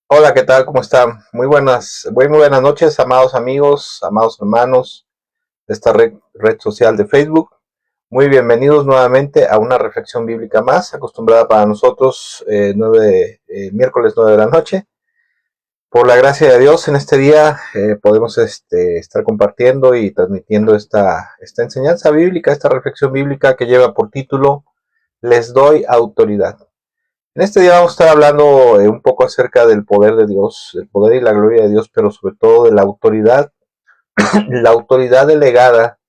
Hola, ¿qué tal? ¿Cómo están? Muy buenas noches, amados amigos, amados hermanos de esta red social de Facebook. Muy bienvenidos nuevamente a una reflexión bíblica más, acostumbrada para nosotros, miércoles 9 de la noche. Por la gracia de Dios, en este día podemos estar compartiendo y transmitiendo esta enseñanza bíblica, esta reflexión bíblica que lleva por título Les doy autoridad. En este día vamos a estar hablando un poco acerca del poder de Dios, el poder y la gloria de Dios, pero sobre todo de la autoridad delegada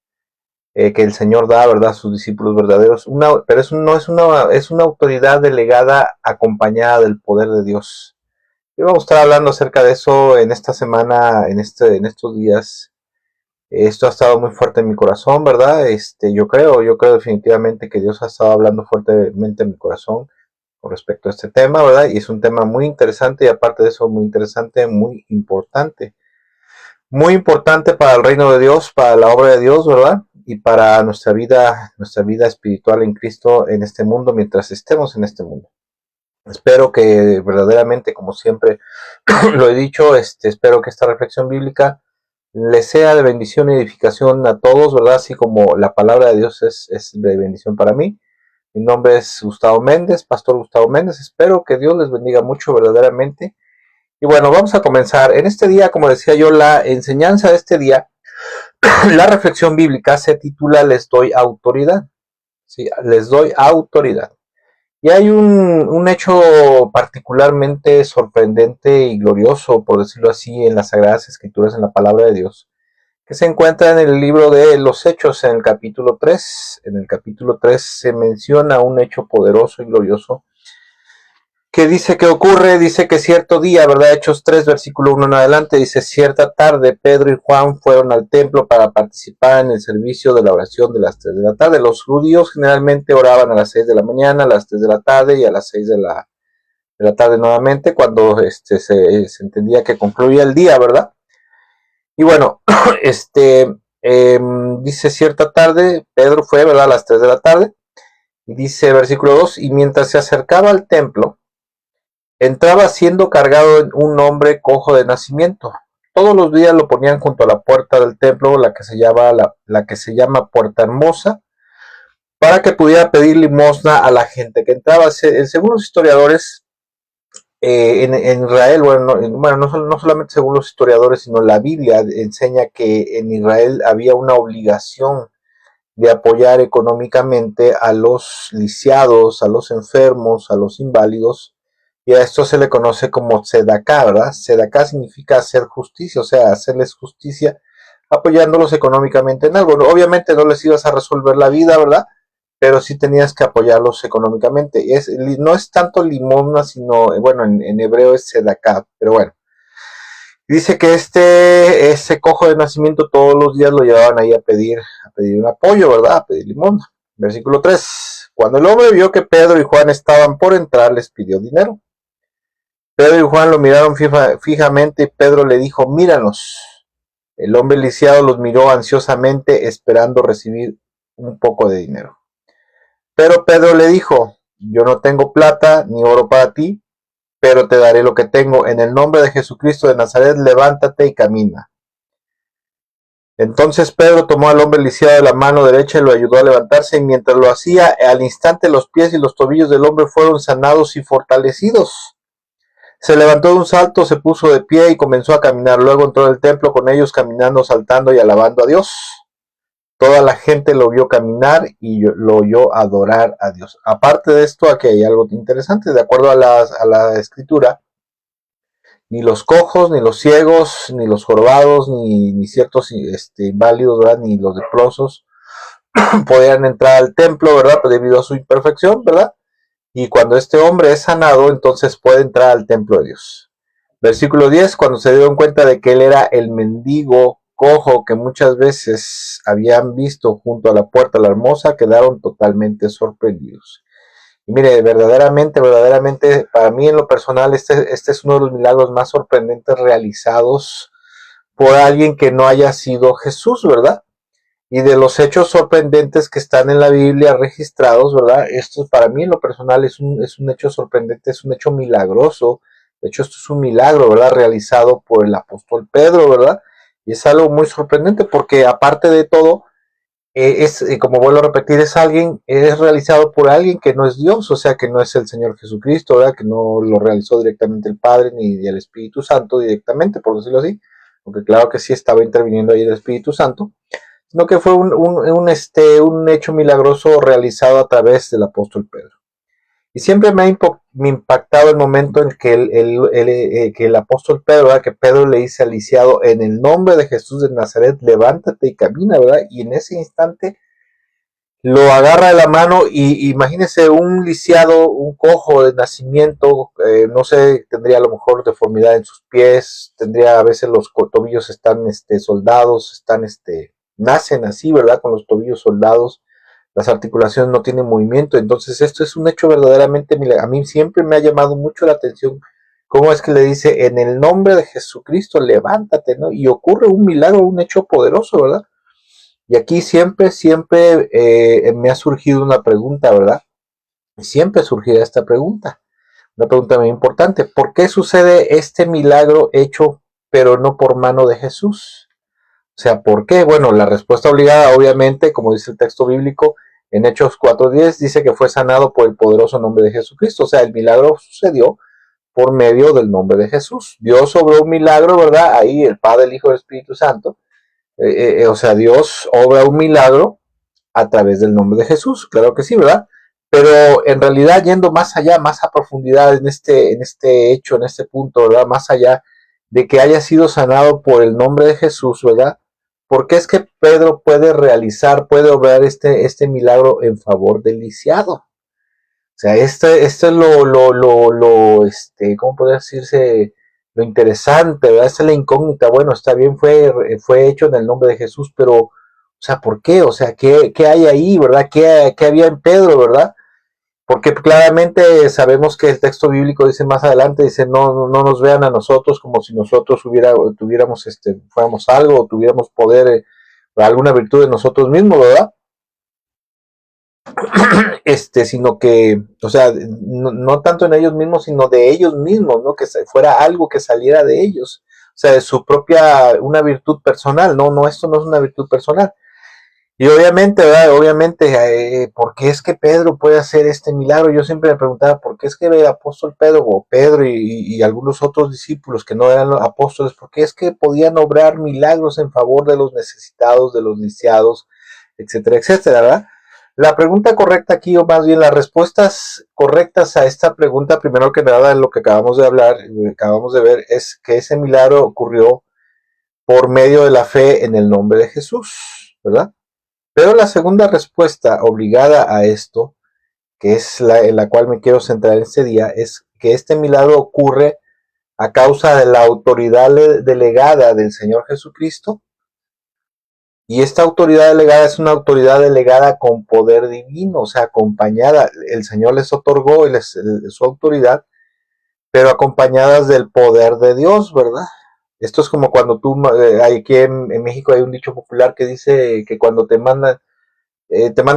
que el Señor da, ¿verdad?, a sus discípulos verdaderos. Pero eso no es una autoridad delegada acompañada del poder de Dios. Y vamos a estar hablando acerca de eso en esta semana, en estos días. Esto ha estado muy fuerte en mi corazón, ¿verdad? Yo creo definitivamente que Dios ha estado hablando fuertemente en mi corazón con respecto a este tema, ¿verdad? Y es un tema muy interesante y aparte de eso muy interesante, muy importante. Muy importante para el reino de Dios, para la obra de Dios, ¿verdad? Y para nuestra vida espiritual en Cristo en este mundo mientras estemos en este mundo. Espero que verdaderamente, como siempre lo he dicho, espero que esta reflexión bíblica les sea de bendición y edificación a todos, ¿verdad? Así como la palabra de Dios es de bendición para mí. Mi nombre es Gustavo Méndez, Pastor Gustavo Méndez. Espero que Dios les bendiga mucho verdaderamente. Y bueno, vamos a comenzar. En este día, como decía yo, la enseñanza de este día, la reflexión bíblica se titula Les doy autoridad. Sí, les doy autoridad. Y hay un hecho particularmente sorprendente y glorioso, por decirlo así, en las Sagradas Escrituras, en la palabra de Dios, que se encuentra en el libro de los Hechos, en el capítulo 3. En el capítulo 3 se menciona un hecho poderoso y glorioso que dice que ocurre, dice que cierto día, ¿verdad? Hechos 3, versículo 1 en adelante, dice, cierta tarde Pedro y Juan fueron al templo para participar en el servicio de la oración de las 3 de la tarde. Los judíos generalmente oraban a las 6 de la mañana, a las 3 de la tarde y a las 6 de la tarde nuevamente, cuando se entendía que concluía el día, ¿verdad? Y bueno, dice cierta tarde, Pedro fue, ¿verdad? A las 3 de la tarde, y dice versículo 2, y mientras se acercaba al templo, entraba siendo cargado un hombre cojo de nacimiento. Todos los días lo ponían junto a la puerta del templo, la que se llama Puerta Hermosa, para que pudiera pedir limosna a la gente que entraba. Según los historiadores, en Israel, no solamente según los historiadores, sino la Biblia enseña que en Israel había una obligación de apoyar económicamente a los lisiados, a los enfermos, a los inválidos, y a esto se le conoce como tzedakah, ¿verdad? Tzedakah significa hacer justicia, o sea, hacerles justicia apoyándolos económicamente en algo. Obviamente no les ibas a resolver la vida, ¿verdad? Pero sí tenías que apoyarlos económicamente. No es tanto limosna, sino, bueno, en hebreo es tzedakah, pero bueno. Dice que ese cojo de nacimiento todos los días lo llevaban ahí a pedir un apoyo, ¿verdad? A pedir limosna. Versículo 3. Cuando el hombre vio que Pedro y Juan estaban por entrar, les pidió dinero. Pedro y Juan lo miraron fijamente y Pedro le dijo, míranos. El hombre lisiado los miró ansiosamente esperando recibir un poco de dinero. Pero Pedro le dijo, yo no tengo plata ni oro para ti, pero te daré lo que tengo. En el nombre de Jesucristo de Nazaret, levántate y camina. Entonces Pedro tomó al hombre lisiado de la mano derecha y lo ayudó a levantarse, y mientras lo hacía, al instante los pies y los tobillos del hombre fueron sanados y fortalecidos. Se levantó de un salto, se puso de pie y comenzó a caminar. Luego entró en el templo con ellos, caminando, saltando y alabando a Dios. Toda la gente lo vio caminar y lo oyó adorar a Dios. Aparte de esto, aquí hay algo interesante. De acuerdo a la escritura, ni los cojos, ni los ciegos, ni los jorobados, ni ciertos inválidos, ¿verdad? Ni los leprosos podían entrar al templo, ¿verdad? Pues debido a su imperfección, ¿verdad? Y cuando este hombre es sanado, entonces puede entrar al templo de Dios. Versículo 10, cuando se dieron cuenta de que él era el mendigo cojo que muchas veces habían visto junto a la puerta la hermosa, quedaron totalmente sorprendidos. Y mire, verdaderamente, para mí en lo personal, este es uno de los milagros más sorprendentes realizados por alguien que no haya sido Jesús, ¿verdad? Y de los hechos sorprendentes que están en la Biblia registrados, ¿verdad? Esto para mí en lo personal es un hecho sorprendente, es un hecho milagroso, De hecho, esto es un milagro, ¿verdad? Realizado por el apóstol Pedro, ¿verdad? Y es algo muy sorprendente porque aparte de todo, como vuelvo a repetir, es realizado por alguien que no es Dios, o sea, que no es el Señor Jesucristo, ¿verdad? Que no lo realizó directamente el Padre ni el Espíritu Santo directamente, por decirlo así, aunque claro que sí estaba interviniendo ahí el Espíritu Santo, sino que fue un hecho milagroso realizado a través del apóstol Pedro. Y siempre me ha impactado el momento en que que el apóstol Pedro, ¿verdad? Que Pedro le dice al lisiado, en el nombre de Jesús de Nazaret, levántate y camina, ¿verdad? Y en ese instante lo agarra de la mano y imagínese un lisiado, un cojo de nacimiento, no sé, tendría a lo mejor deformidad en sus pies, tendría a veces los tobillos están soldados, nacen así, ¿verdad? Con los tobillos soldados, las articulaciones no tienen movimiento, entonces esto es un hecho verdaderamente, a mí siempre me ha llamado mucho la atención cómo es que le dice, en el nombre de Jesucristo, levántate, ¿no? Y ocurre un milagro, un hecho poderoso, ¿verdad? Y aquí siempre me ha surgido una pregunta, ¿verdad? Siempre surgirá esta pregunta, una pregunta muy importante. ¿Por qué sucede este milagro hecho pero no por mano de Jesús? O sea, ¿por qué? Bueno, la respuesta obligada, obviamente, como dice el texto bíblico, en Hechos 4:10 dice que fue sanado por el poderoso nombre de Jesucristo. O sea, el milagro sucedió por medio del nombre de Jesús. Dios obró un milagro, ¿verdad? Ahí el Padre, el Hijo y el Espíritu Santo. O sea, Dios obra un milagro a través del nombre de Jesús, claro que sí, ¿verdad? Pero en realidad yendo más allá, más a profundidad en este hecho, en este punto, ¿verdad? Más allá de que haya sido sanado por el nombre de Jesús, ¿verdad? ¿Por qué es que Pedro puede obrar este milagro en favor del lisiado? O sea, esto es ¿cómo podría decirse? Lo interesante, ¿verdad? Esta es la incógnita. Bueno, está bien, fue hecho en el nombre de Jesús, pero, o sea, ¿por qué? O sea, ¿qué hay ahí, verdad? ¿Qué había en Pedro, verdad? Porque claramente sabemos que el texto bíblico dice más adelante, dice, no nos vean a nosotros como si nosotros tuviéramos, fuéramos algo, o tuviéramos poder, alguna virtud de nosotros mismos, ¿verdad? Sino que, o sea, no tanto en ellos mismos, sino de ellos mismos, ¿no? Que fuera algo que saliera de ellos, o sea, de su propia, una virtud personal, no, esto no es una virtud personal. Y obviamente, ¿verdad? Obviamente, ¿por qué es que Pedro puede hacer este milagro? Yo siempre me preguntaba, ¿por qué es que el apóstol Pedro, o Pedro y algunos otros discípulos que no eran apóstoles, por qué es que podían obrar milagros en favor de los necesitados, de los lisiados, etcétera, etcétera, ¿verdad? La pregunta correcta aquí, o más bien las respuestas correctas a esta pregunta, primero que nada, en lo que acabamos de hablar, acabamos de ver, es que ese milagro ocurrió por medio de la fe en el nombre de Jesús, ¿verdad? Pero la segunda respuesta obligada a esto, que es en la cual me quiero centrar este día, es que este milagro ocurre a causa de la autoridad delegada del Señor Jesucristo. Y esta autoridad delegada es una autoridad delegada con poder divino, o sea, acompañada. El Señor les otorgó su autoridad, pero acompañadas del poder de Dios, ¿verdad? Esto es como cuando aquí en México hay un dicho popular que dice que cuando te mandan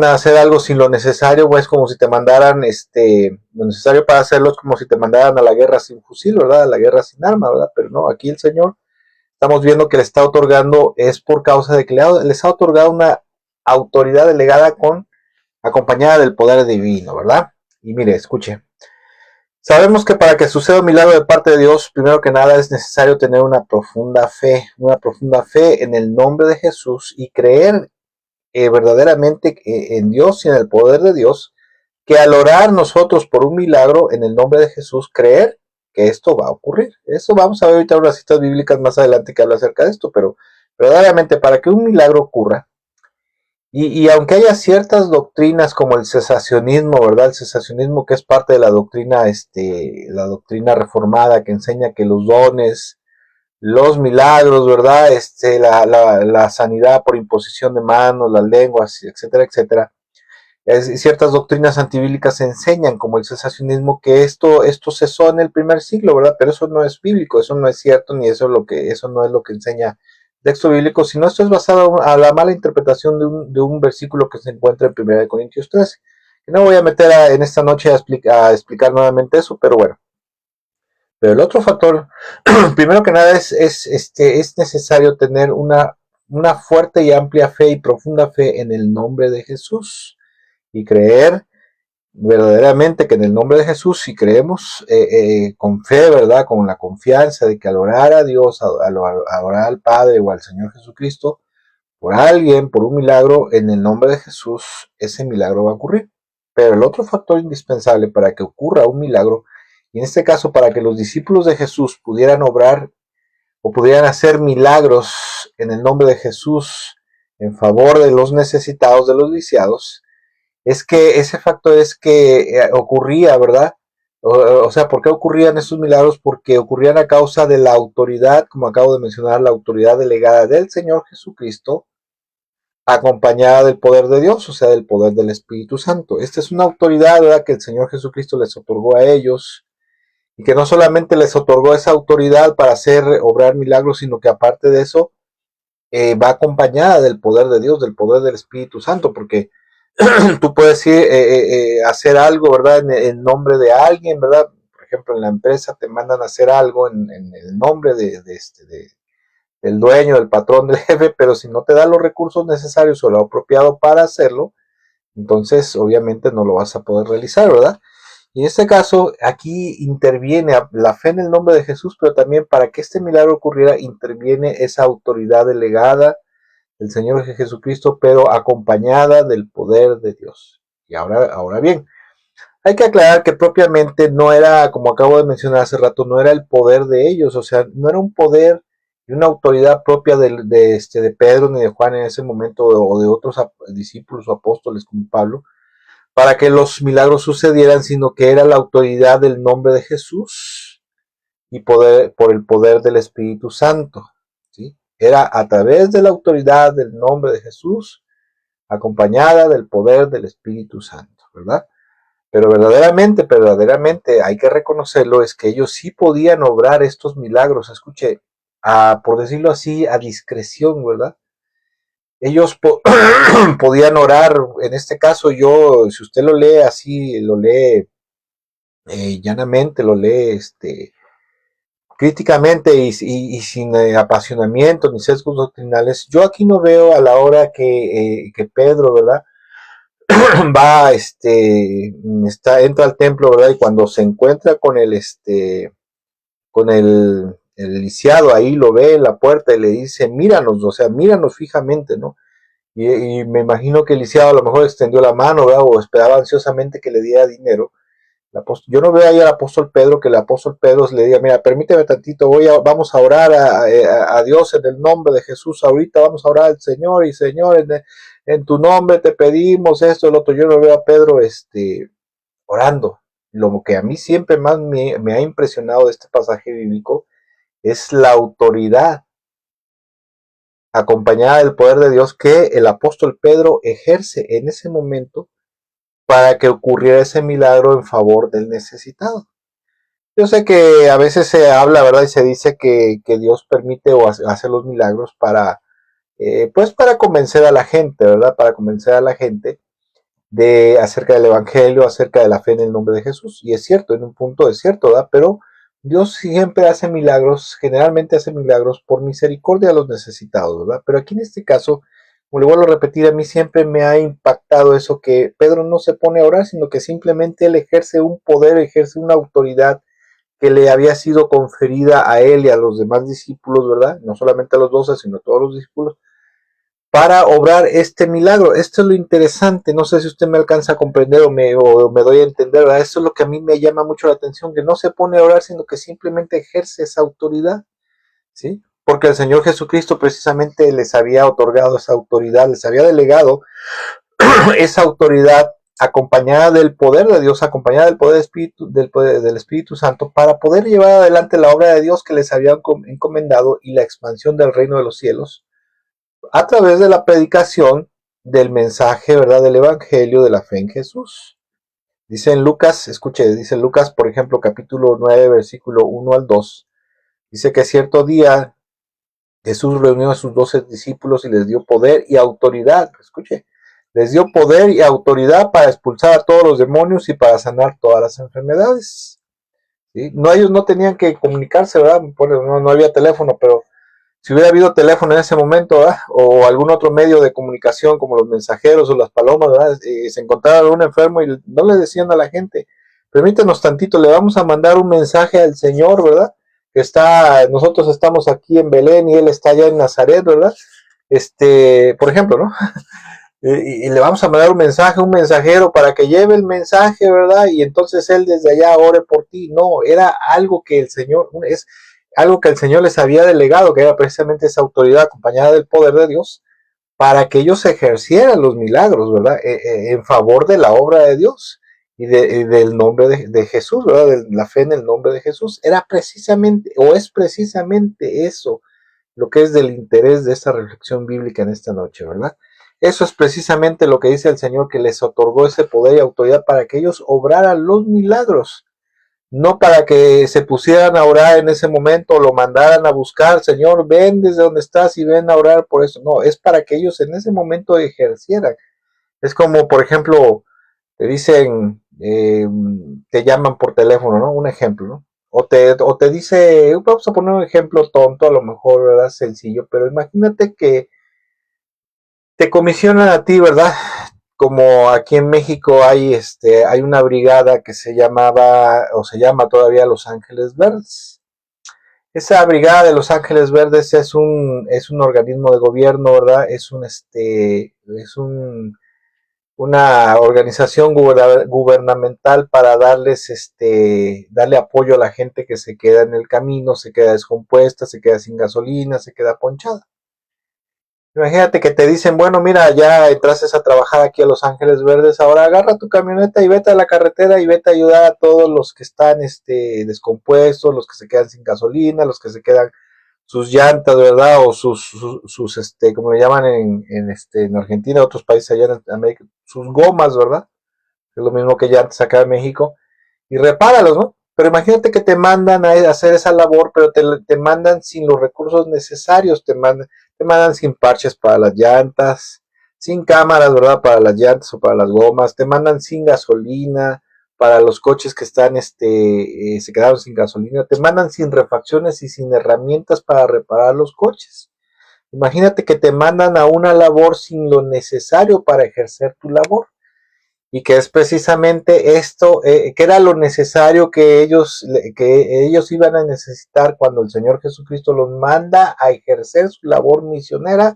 a hacer algo sin lo necesario, pues como si te mandaran, lo necesario para hacerlo es como si te mandaran a la guerra sin fusil, ¿verdad? A la guerra sin arma, ¿verdad? Pero no, aquí el Señor, estamos viendo que le está otorgando, es por causa de que les ha otorgado una autoridad delegada acompañada del poder divino, ¿verdad? Y mire, escuche. Sabemos que para que suceda un milagro de parte de Dios, primero que nada es necesario tener una profunda fe en el nombre de Jesús y creer verdaderamente en Dios y en el poder de Dios, que al orar nosotros por un milagro en el nombre de Jesús, creer que esto va a ocurrir. Eso vamos a ver ahorita unas citas bíblicas más adelante que habla acerca de esto, pero verdaderamente para que un milagro ocurra, y aunque haya ciertas doctrinas como el cesacionismo, ¿verdad? El cesacionismo que es parte de la doctrina reformada que enseña que los dones, los milagros, ¿verdad? La sanidad por imposición de manos, las lenguas, etcétera, etcétera. Ciertas doctrinas antibíblicas enseñan, como el cesacionismo, que esto cesó en el primer siglo, ¿verdad? Pero eso no es bíblico, eso no es cierto, ni eso no es lo que enseña el texto bíblico, sino esto es basado a la mala interpretación de un versículo que se encuentra en 1 Corintios 13. No voy a meter en esta noche a explicar nuevamente eso, pero bueno. Pero el otro factor, primero que nada, es necesario tener una fuerte y amplia fe y profunda fe en el nombre de Jesús y creer verdaderamente que en el nombre de Jesús, si creemos con fe, ¿verdad? Con la confianza de que al orar a Dios, al orar al Padre o al Señor Jesucristo, por alguien, por un milagro, en el nombre de Jesús, ese milagro va a ocurrir. Pero el otro factor indispensable para que ocurra un milagro, y en este caso para que los discípulos de Jesús pudieran obrar o pudieran hacer milagros en el nombre de Jesús en favor de los necesitados, de los lisiados, es que ese factor es que ocurría, ¿verdad? O sea, ¿por qué ocurrían estos milagros? Porque ocurrían a causa de la autoridad, como acabo de mencionar, la autoridad delegada del Señor Jesucristo, acompañada del poder de Dios, o sea, del poder del Espíritu Santo. Esta es una autoridad, ¿verdad?, que el Señor Jesucristo les otorgó a ellos, y que no solamente les otorgó esa autoridad para hacer, obrar milagros, sino que aparte de eso, va acompañada del poder de Dios, del poder del Espíritu Santo, porque tú puedes ir, hacer algo, ¿verdad? En nombre de alguien, ¿verdad? Por ejemplo, en la empresa te mandan a hacer algo en el nombre del dueño, del patrón, del jefe, pero si no te da los recursos necesarios o lo apropiado para hacerlo, entonces obviamente no lo vas a poder realizar, ¿verdad? Y en este caso, aquí interviene la fe en el nombre de Jesús, pero también para que este milagro ocurriera, interviene esa autoridad delegada del Señor Jesucristo, pero acompañada del poder de Dios. Y ahora bien, hay que aclarar que propiamente no era, como acabo de mencionar hace rato, no era el poder de ellos, o sea, no era un poder y una autoridad propia de Pedro ni de Juan en ese momento, o de otros discípulos o apóstoles como Pablo, para que los milagros sucedieran, sino que era la autoridad del nombre de Jesús y por el poder del Espíritu Santo. ¿Sí? Era a través de la autoridad del nombre de Jesús, acompañada del poder del Espíritu Santo, ¿verdad? Pero verdaderamente hay que reconocerlo, es que ellos sí podían obrar estos milagros, escuche, por decirlo así, a discreción, ¿verdad? Ellos podían orar, en este caso si usted lo lee así, lo lee llanamente, lo lee críticamente y sin apasionamiento ni sesgos doctrinales, yo aquí no veo a la hora que Pedro, ¿verdad? Va, entra al templo, ¿verdad? Y cuando se encuentra con el lisiado, ahí lo ve en la puerta y le dice, míranos, o sea, míranos fijamente, ¿no? Y me imagino que el lisiado a lo mejor extendió la mano, ¿verdad? O esperaba ansiosamente que le diera dinero. Yo no veo ahí al apóstol Pedro, que el apóstol Pedro le diga, mira, permíteme tantito, vamos a orar a Dios en el nombre de Jesús, ahorita vamos a orar al Señor, y Señor, en tu nombre te pedimos esto, el otro. Yo no veo a Pedro orando. Lo que a mí siempre más me ha impresionado de este pasaje bíblico es la autoridad acompañada del poder de Dios que el apóstol Pedro ejerce en ese momento para que ocurriera ese milagro en favor del necesitado. Yo sé que a veces se habla, ¿verdad? Y se dice que Dios permite o hace los milagros pues para convencer a la gente, ¿verdad? Para convencer a la gente acerca del Evangelio, acerca de la fe en el nombre de Jesús. Y es cierto, en un punto es cierto, ¿verdad? Pero Dios siempre hace milagros, generalmente hace milagros por misericordia a los necesitados, ¿verdad? Pero aquí en este caso, como le vuelvo a repetir, a mí siempre me ha impactado eso, que Pedro no se pone a orar, sino que simplemente él ejerce un poder, ejerce una autoridad que le había sido conferida a él y a los demás discípulos, ¿verdad? No solamente a los 12, sino a todos los discípulos, para obrar este milagro. Esto es lo interesante, no sé si usted me alcanza a comprender o me doy a entender, ¿verdad? Esto es lo que a mí me llama mucho la atención, que no se pone a orar, sino que simplemente ejerce esa autoridad, ¿sí? Porque el Señor Jesucristo precisamente les había otorgado esa autoridad, les había delegado esa autoridad acompañada del poder de Dios, acompañada del poder del Espíritu Santo, para poder llevar adelante la obra de Dios que les había encomendado y la expansión del reino de los cielos a través de la predicación del mensaje, ¿verdad? Del Evangelio de la fe en Jesús. Dice en Lucas, escuche, dice en Lucas, por ejemplo, capítulo 9, versículo 1 al 2, dice que cierto día Jesús reunió a sus 12 discípulos y les dio poder y autoridad, escuche, les dio poder y autoridad para expulsar a todos los demonios y para sanar todas las enfermedades. ¿sí? No, ellos no tenían que comunicarse, ¿verdad? No había teléfono, pero si hubiera habido teléfono en ese momento, ¿verdad? O algún otro medio de comunicación como los mensajeros o las palomas, ¿verdad? Se encontraba un enfermo y no le decían a la gente, permítanos tantito, le vamos a mandar un mensaje al Señor, ¿verdad? Que nosotros estamos aquí en Belén y Él está allá en Nazaret, ¿verdad? Por ejemplo, ¿no? Y le vamos a mandar un mensaje, un mensajero para que lleve el mensaje, ¿verdad? Y entonces Él desde allá ore por ti. No, era algo que el Señor, es algo que el Señor les había delegado, que era precisamente esa autoridad acompañada del poder de Dios, para que ellos ejercieran los milagros, ¿verdad? En favor de la obra de Dios del nombre de Jesús, ¿verdad? De la fe en el nombre de Jesús. Era precisamente, o es precisamente eso, lo que es del interés de esta reflexión bíblica en esta noche, ¿verdad? Eso es precisamente lo que dice el Señor, que les otorgó ese poder y autoridad para que ellos obraran los milagros, no para que se pusieran a orar en ese momento o lo mandaran a buscar, Señor, ven desde donde estás y ven a orar por eso. No, es para que ellos en ese momento ejercieran. Es como, por ejemplo, te dicen, te llaman por teléfono, ¿no? Un ejemplo, ¿no? O te dice, vamos a poner un ejemplo tonto, a lo mejor, ¿verdad? Sencillo, pero imagínate que te comisionan a ti, ¿verdad? Como aquí en México hay una brigada que se llamaba, o se llama todavía Los Ángeles Verdes. Esa brigada de Los Ángeles Verdes es un organismo de gobierno, ¿verdad? Una organización gubernamental para darle apoyo a la gente que se queda en el camino, se queda descompuesta, se queda sin gasolina, se queda ponchada. Imagínate que te dicen, bueno, mira, ya entraste a trabajar aquí a Los Ángeles Verdes, ahora agarra tu camioneta y vete a la carretera y vete a ayudar a todos los que están descompuestos, los que se quedan sin gasolina, los que se quedan sus llantas, ¿verdad? O como le llaman en Argentina, otros países allá en América, sus gomas, ¿verdad? Es lo mismo que llantas acá en México, y repáralos, ¿no? Pero imagínate que te mandan a hacer esa labor, pero te mandan sin los recursos necesarios, te mandan sin parches para las llantas, sin cámaras, ¿verdad? Para las llantas o para las gomas, te mandan sin gasolina, para los coches que se quedaron sin gasolina, te mandan sin refacciones y sin herramientas para reparar los coches. Imagínate que te mandan a una labor sin lo necesario para ejercer tu labor, y que es precisamente esto, que era lo necesario que ellos iban a necesitar cuando el Señor Jesucristo los manda a ejercer su labor misionera.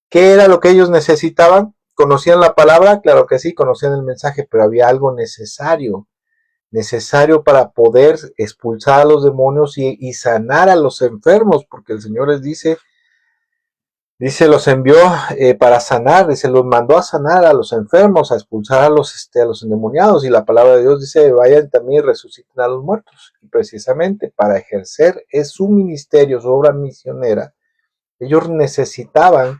¿Qué era lo que ellos necesitaban? ¿Conocían la palabra? Claro que sí, conocían el mensaje, pero había algo necesario para poder expulsar a los demonios y sanar a los enfermos, porque el Señor les dice, los envió para sanar, dice, los mandó a sanar a los enfermos, a expulsar a los endemoniados, y la palabra de Dios dice, vayan también y resuciten a los muertos. Y precisamente para ejercer su ministerio, su obra misionera, ellos necesitaban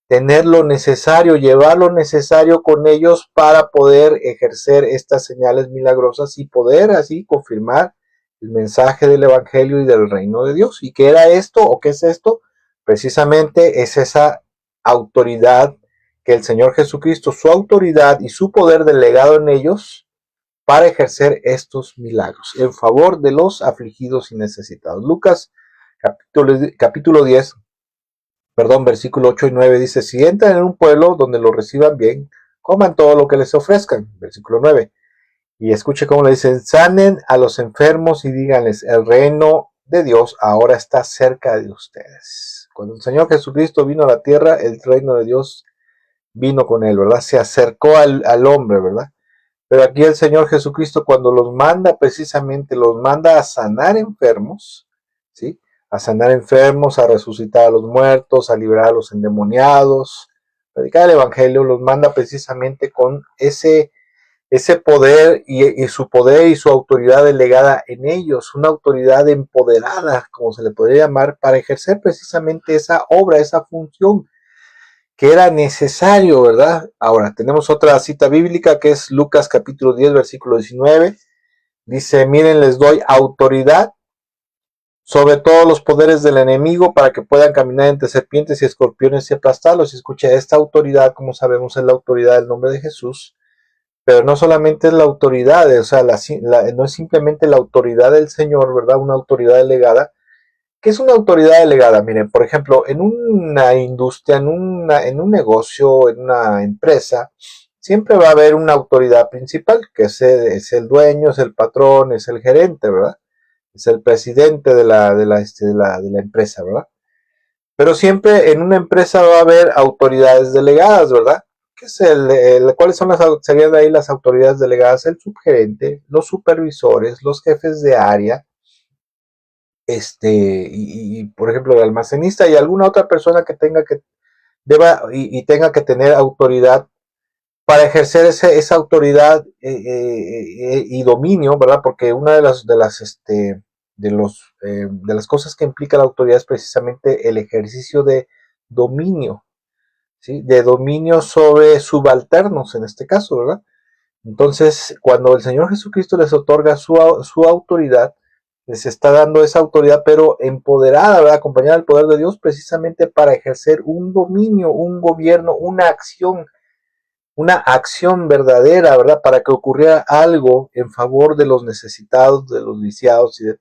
tener lo necesario, llevar lo necesario con ellos para poder ejercer estas señales milagrosas y poder así confirmar el mensaje del Evangelio y del reino de Dios. ¿Y qué era esto o qué es esto? Precisamente es esa autoridad que el Señor Jesucristo, su autoridad y su poder delegado en ellos para ejercer estos milagros en favor de los afligidos y necesitados. Lucas capítulo 10, versículo 8 y 9 dice, si entran en un pueblo donde los reciban bien, coman todo lo que les ofrezcan. Versículo 9. Y escuche cómo le dicen, sanen a los enfermos y díganles, el reino de Dios ahora está cerca de ustedes. Cuando el Señor Jesucristo vino a la tierra, el reino de Dios vino con él, ¿verdad? Se acercó al hombre, ¿verdad? Pero aquí el Señor Jesucristo, cuando los manda, precisamente los manda a sanar enfermos, ¿sí? A sanar enfermos, a resucitar a los muertos, a liberar a los endemoniados, predicar el Evangelio, los manda precisamente con ese poder y su poder y su autoridad delegada en ellos, una autoridad empoderada, como se le podría llamar, para ejercer precisamente esa obra, esa función que era necesario, ¿verdad? Ahora, tenemos otra cita bíblica que es Lucas capítulo 10, versículo 19. Dice, miren, les doy autoridad sobre todos los poderes del enemigo para que puedan caminar entre serpientes y escorpiones y aplastarlos. Y escucha, esta autoridad, como sabemos, es la autoridad del nombre de Jesús. pero no solamente es la autoridad, o sea, no es simplemente la autoridad del Señor, ¿verdad? Una autoridad delegada. ¿Qué es una autoridad delegada? Miren, por ejemplo, en una industria, en un negocio, en una empresa, siempre va a haber una autoridad principal, que es el dueño, es el patrón, es el gerente, ¿verdad? Es el presidente de la empresa, ¿verdad? Pero siempre en una empresa va a haber autoridades delegadas, ¿verdad? ¿Qué es ¿Cuáles son serían ahí las autoridades delegadas? El subgerente, los supervisores, los jefes de área, por ejemplo, el almacenista y alguna otra persona que deba y tenga que tener autoridad para ejercer esa autoridad y dominio, ¿verdad? Porque una de las cosas que implica la autoridad es precisamente el ejercicio de dominio, ¿sí? De dominio sobre subalternos, en este caso, ¿verdad? Entonces, cuando el Señor Jesucristo les otorga su autoridad, les está dando esa autoridad, pero empoderada, ¿verdad? Acompañada del poder de Dios, precisamente para ejercer un dominio, un gobierno, una acción verdadera, ¿verdad? Para que ocurriera algo en favor de los necesitados, de los lisiados y de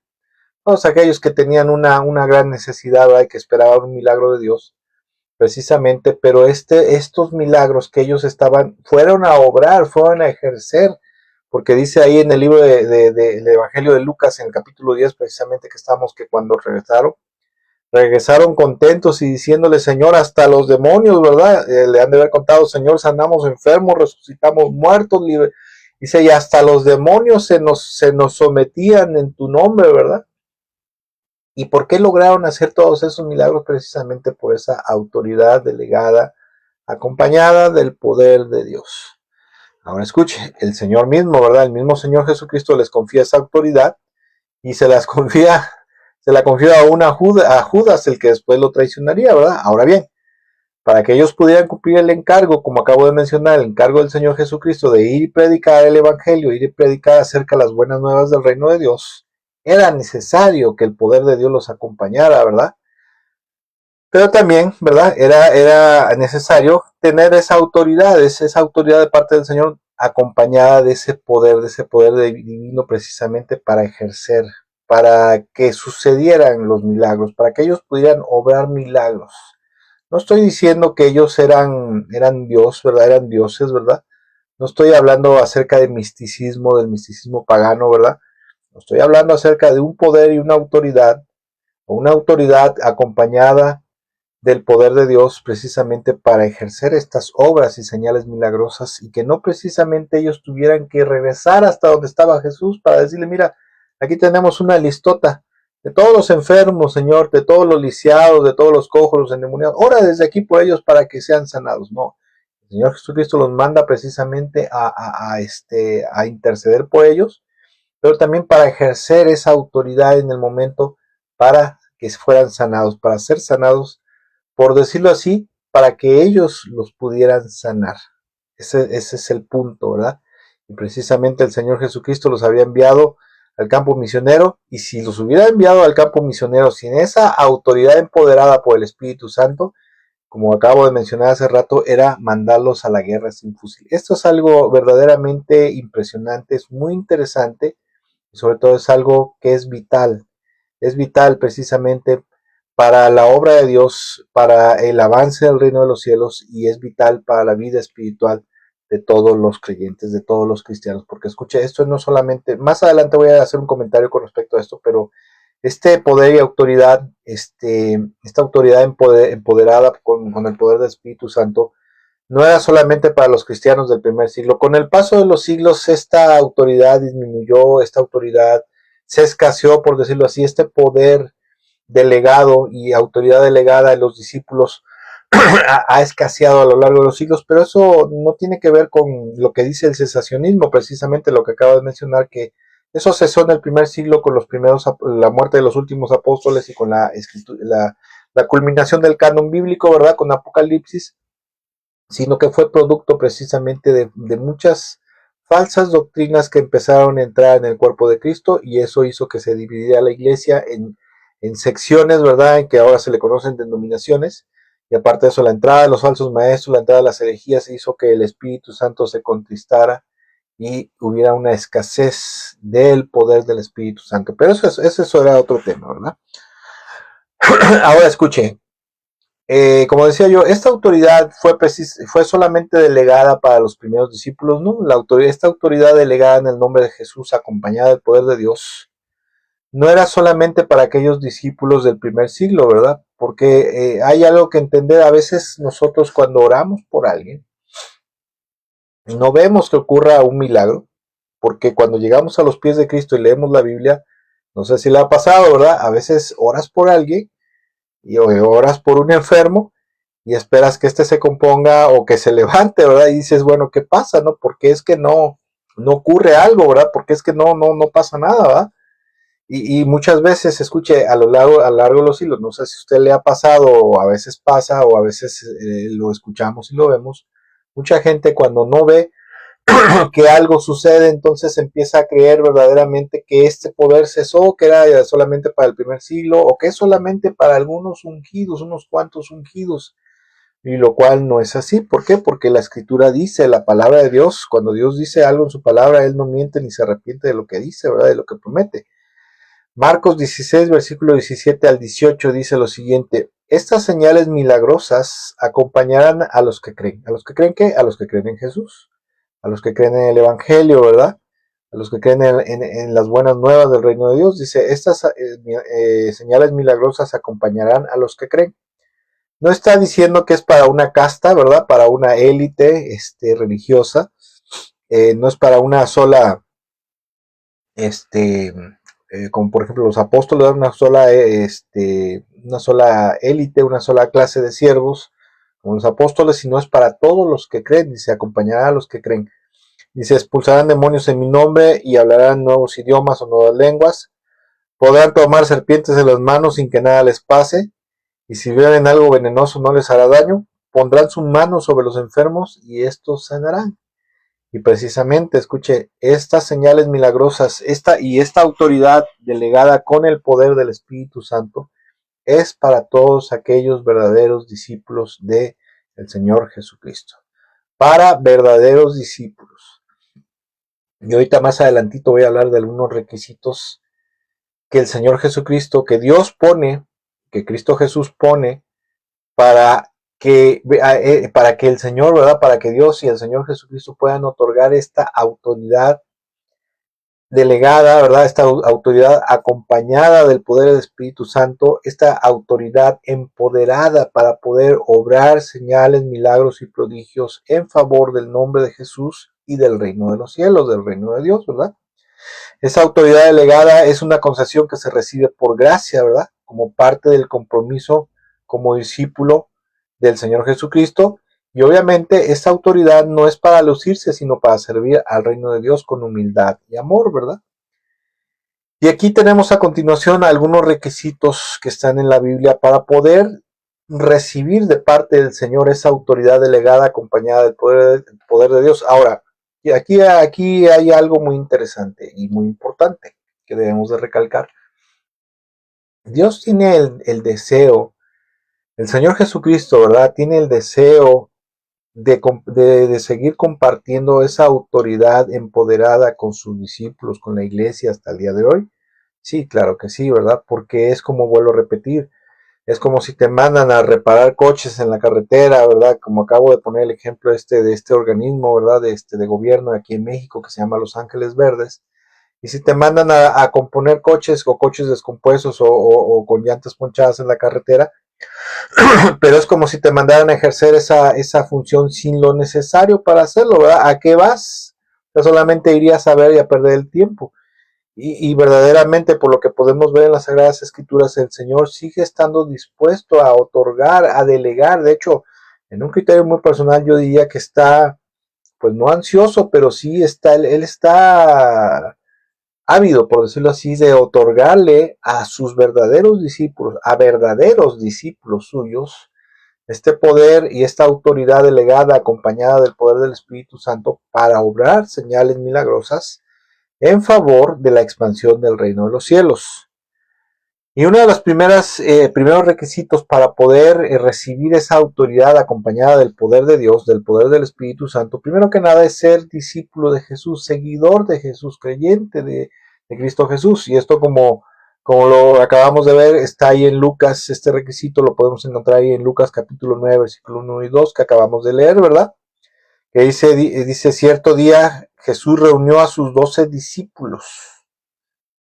todos aquellos que tenían una gran necesidad, ¿verdad? Y que esperaban un milagro de Dios, precisamente, pero estos milagros que ellos fueron a obrar, fueron a ejercer, porque dice ahí en el libro del Evangelio de Lucas, en el capítulo 10, precisamente, que cuando regresaron contentos y diciéndole, Señor, hasta los demonios, ¿verdad? Le han de haber contado, Señor, sanamos enfermos, resucitamos muertos, dice, y hasta los demonios se nos sometían en tu nombre, ¿verdad? ¿Y por qué lograron hacer todos esos milagros? Precisamente por esa autoridad delegada, acompañada del poder de Dios. Ahora escuche, el Señor mismo, ¿verdad? El mismo Señor Jesucristo les confía esa autoridad y se la confía a Judas, el que después lo traicionaría, ¿verdad? Ahora bien, para que ellos pudieran cumplir el encargo, como acabo de mencionar, el encargo del Señor Jesucristo de ir y predicar el Evangelio, ir y predicar acerca de las buenas nuevas del reino de Dios, era necesario que el poder de Dios los acompañara, ¿verdad? Pero también, ¿verdad? Era necesario tener esa autoridad de parte del Señor acompañada de ese poder divino precisamente para ejercer, para que sucedieran los milagros, para que ellos pudieran obrar milagros. No estoy diciendo que ellos eran Dios, ¿verdad? Eran dioses, ¿verdad? No estoy hablando acerca del misticismo pagano, ¿verdad? No estoy hablando acerca de un poder y una autoridad acompañada del poder de Dios precisamente para ejercer estas obras y señales milagrosas y que no precisamente ellos tuvieran que regresar hasta donde estaba Jesús para decirle, mira, aquí tenemos una listota de todos los enfermos, Señor, de todos los lisiados, de todos los cojos, los endemoniados, ora desde aquí por ellos para que sean sanados. No, el Señor Jesucristo los manda precisamente a interceder por ellos, pero también para ejercer esa autoridad en el momento para que fueran sanados, para ser sanados, por decirlo así, para que ellos los pudieran sanar. Ese es el punto, ¿verdad? Y precisamente el Señor Jesucristo los había enviado al campo misionero, y si los hubiera enviado al campo misionero sin esa autoridad empoderada por el Espíritu Santo, como acabo de mencionar hace rato, era mandarlos a la guerra sin fusil. Esto es algo verdaderamente impresionante, es muy interesante, y sobre todo es algo que es vital precisamente para la obra de Dios, para el avance del reino de los cielos, y es vital para la vida espiritual de todos los creyentes, de todos los cristianos, porque escuche, esto no solamente, más adelante voy a hacer un comentario con respecto a esto, pero este poder y autoridad, esta autoridad empoderada con el poder del Espíritu Santo, no era solamente para los cristianos del primer siglo. Con el paso de los siglos, esta autoridad disminuyó, esta autoridad se escaseó, por decirlo así, este poder delegado y autoridad delegada de los discípulos ha escaseado a lo largo de los siglos, pero eso no tiene que ver con lo que dice el cesacionismo, precisamente lo que acabo de mencionar, que eso cesó en el primer siglo con la muerte de los últimos apóstoles y con la culminación del canon bíblico, ¿verdad? Con Apocalipsis, sino que fue producto precisamente de muchas falsas doctrinas que empezaron a entrar en el cuerpo de Cristo, y eso hizo que se dividiera la iglesia en secciones, ¿verdad? En que ahora se le conocen denominaciones, y aparte de eso, la entrada de los falsos maestros, la entrada de las herejías hizo que el Espíritu Santo se contristara y hubiera una escasez del poder del Espíritu Santo. Pero eso era otro tema, ¿verdad? Ahora escuche, como decía yo, esta autoridad fue solamente delegada para los primeros discípulos, ¿no? Esta autoridad delegada en el nombre de Jesús, acompañada del poder de Dios, no era solamente para aquellos discípulos del primer siglo, ¿verdad? Porque hay algo que entender. A veces nosotros cuando oramos por alguien, no vemos que ocurra un milagro, porque cuando llegamos a los pies de Cristo y leemos la Biblia, no sé si le ha pasado, ¿verdad? A veces oras por alguien y oras por un enfermo y esperas que éste se componga o que se levante, ¿verdad? Y dices, bueno, ¿qué pasa, no? Porque es que no ocurre algo, ¿verdad? Porque es que no pasa nada, ¿verdad? Y muchas veces, escuche, a lo largo de los hilos, no sé si a usted le ha pasado, o a veces pasa, o a veces lo escuchamos y lo vemos, mucha gente cuando no ve que algo sucede, entonces empieza a creer verdaderamente que este poder cesó, que era solamente para el primer siglo, o que es solamente para algunos ungidos, unos cuantos ungidos, y lo cual no es así. ¿Por qué? Porque la Escritura dice, la palabra de Dios, cuando Dios dice algo en su palabra, Él no miente ni se arrepiente de lo que dice, ¿verdad? De lo que promete. Marcos 16, versículo 17 al 18 dice lo siguiente: estas señales milagrosas acompañarán a los que creen. ¿A los que creen qué? A los que creen en Jesús, a los que creen en el Evangelio, ¿verdad? A los que creen en las buenas nuevas del reino de Dios. Dice, estas señales milagrosas acompañarán a los que creen. No está diciendo que es para una casta, ¿verdad? Para una élite religiosa. No es para una sola como por ejemplo los apóstoles eran una sola élite, una sola clase de siervos, como los apóstoles, sino es para todos los que creen, dice, acompañará a los que creen. Dice, expulsarán demonios en mi nombre y hablarán nuevos idiomas o nuevas lenguas, podrán tomar serpientes en las manos sin que nada les pase, y si beben algo venenoso no les hará daño, pondrán su mano sobre los enfermos y estos sanarán. Y precisamente, escuche, estas señales milagrosas, esta autoridad delegada con el poder del Espíritu Santo es para todos aquellos verdaderos discípulos de el Señor Jesucristo. Para verdaderos discípulos. Y ahorita más adelantito voy a hablar de algunos requisitos que el Señor Jesucristo, que Dios pone, que Cristo Jesús pone para que el Señor, ¿verdad? Para que Dios y el Señor Jesucristo puedan otorgar esta autoridad delegada, ¿verdad? Esta autoridad acompañada del poder del Espíritu Santo, esta autoridad empoderada para poder obrar señales, milagros y prodigios en favor del nombre de Jesús y del reino de los cielos, del reino de Dios, ¿verdad? Esa autoridad delegada es una concesión que se recibe por gracia, ¿verdad? Como parte del compromiso como discípulo del Señor Jesucristo. Y obviamente esta autoridad no es para lucirse, sino para servir al reino de Dios con humildad y amor, ¿verdad? Y aquí tenemos a continuación algunos requisitos que están en la Biblia para poder recibir de parte del Señor esa autoridad delegada acompañada del poder de Dios. Ahora, y aquí hay algo muy interesante y muy importante que debemos de recalcar. Dios tiene el deseo, el Señor Jesucristo, ¿verdad? Tiene el deseo de seguir compartiendo esa autoridad empoderada con sus discípulos, con la iglesia hasta el día de hoy. Sí, claro que sí, ¿verdad? Porque es como vuelvo a repetir, es como si te mandan a reparar coches en la carretera, ¿verdad? Como acabo de poner el ejemplo de este organismo, ¿verdad? De gobierno aquí en México que se llama Los Ángeles Verdes. Y si te mandan a componer coches o coches descompuestos o con llantas ponchadas en la carretera, pero es como si te mandaran a ejercer esa función sin lo necesario para hacerlo, ¿verdad? ¿A qué vas? O sea, solamente irías a ver y a perder el tiempo. Y verdaderamente, por lo que podemos ver en las Sagradas Escrituras, el Señor sigue estando dispuesto a otorgar, a delegar. De hecho, en un criterio muy personal, yo diría que está, pues no ansioso, pero sí está, él está ávido, por decirlo así, de otorgarle a sus verdaderos discípulos, a verdaderos discípulos suyos, este poder y esta autoridad delegada acompañada del poder del Espíritu Santo para obrar señales milagrosas en favor de la expansión del reino de los cielos. Y uno de los primeros requisitos para poder recibir esa autoridad acompañada del poder de Dios, del poder del Espíritu Santo, primero que nada es ser discípulo de Jesús, seguidor de Jesús, creyente de Cristo Jesús. Y esto como lo acabamos de ver, está ahí en Lucas, este requisito lo podemos encontrar ahí en Lucas capítulo 9, versículo 1 y 2, que acabamos de leer, ¿verdad? Que dice cierto día Jesús reunió a sus 12 discípulos.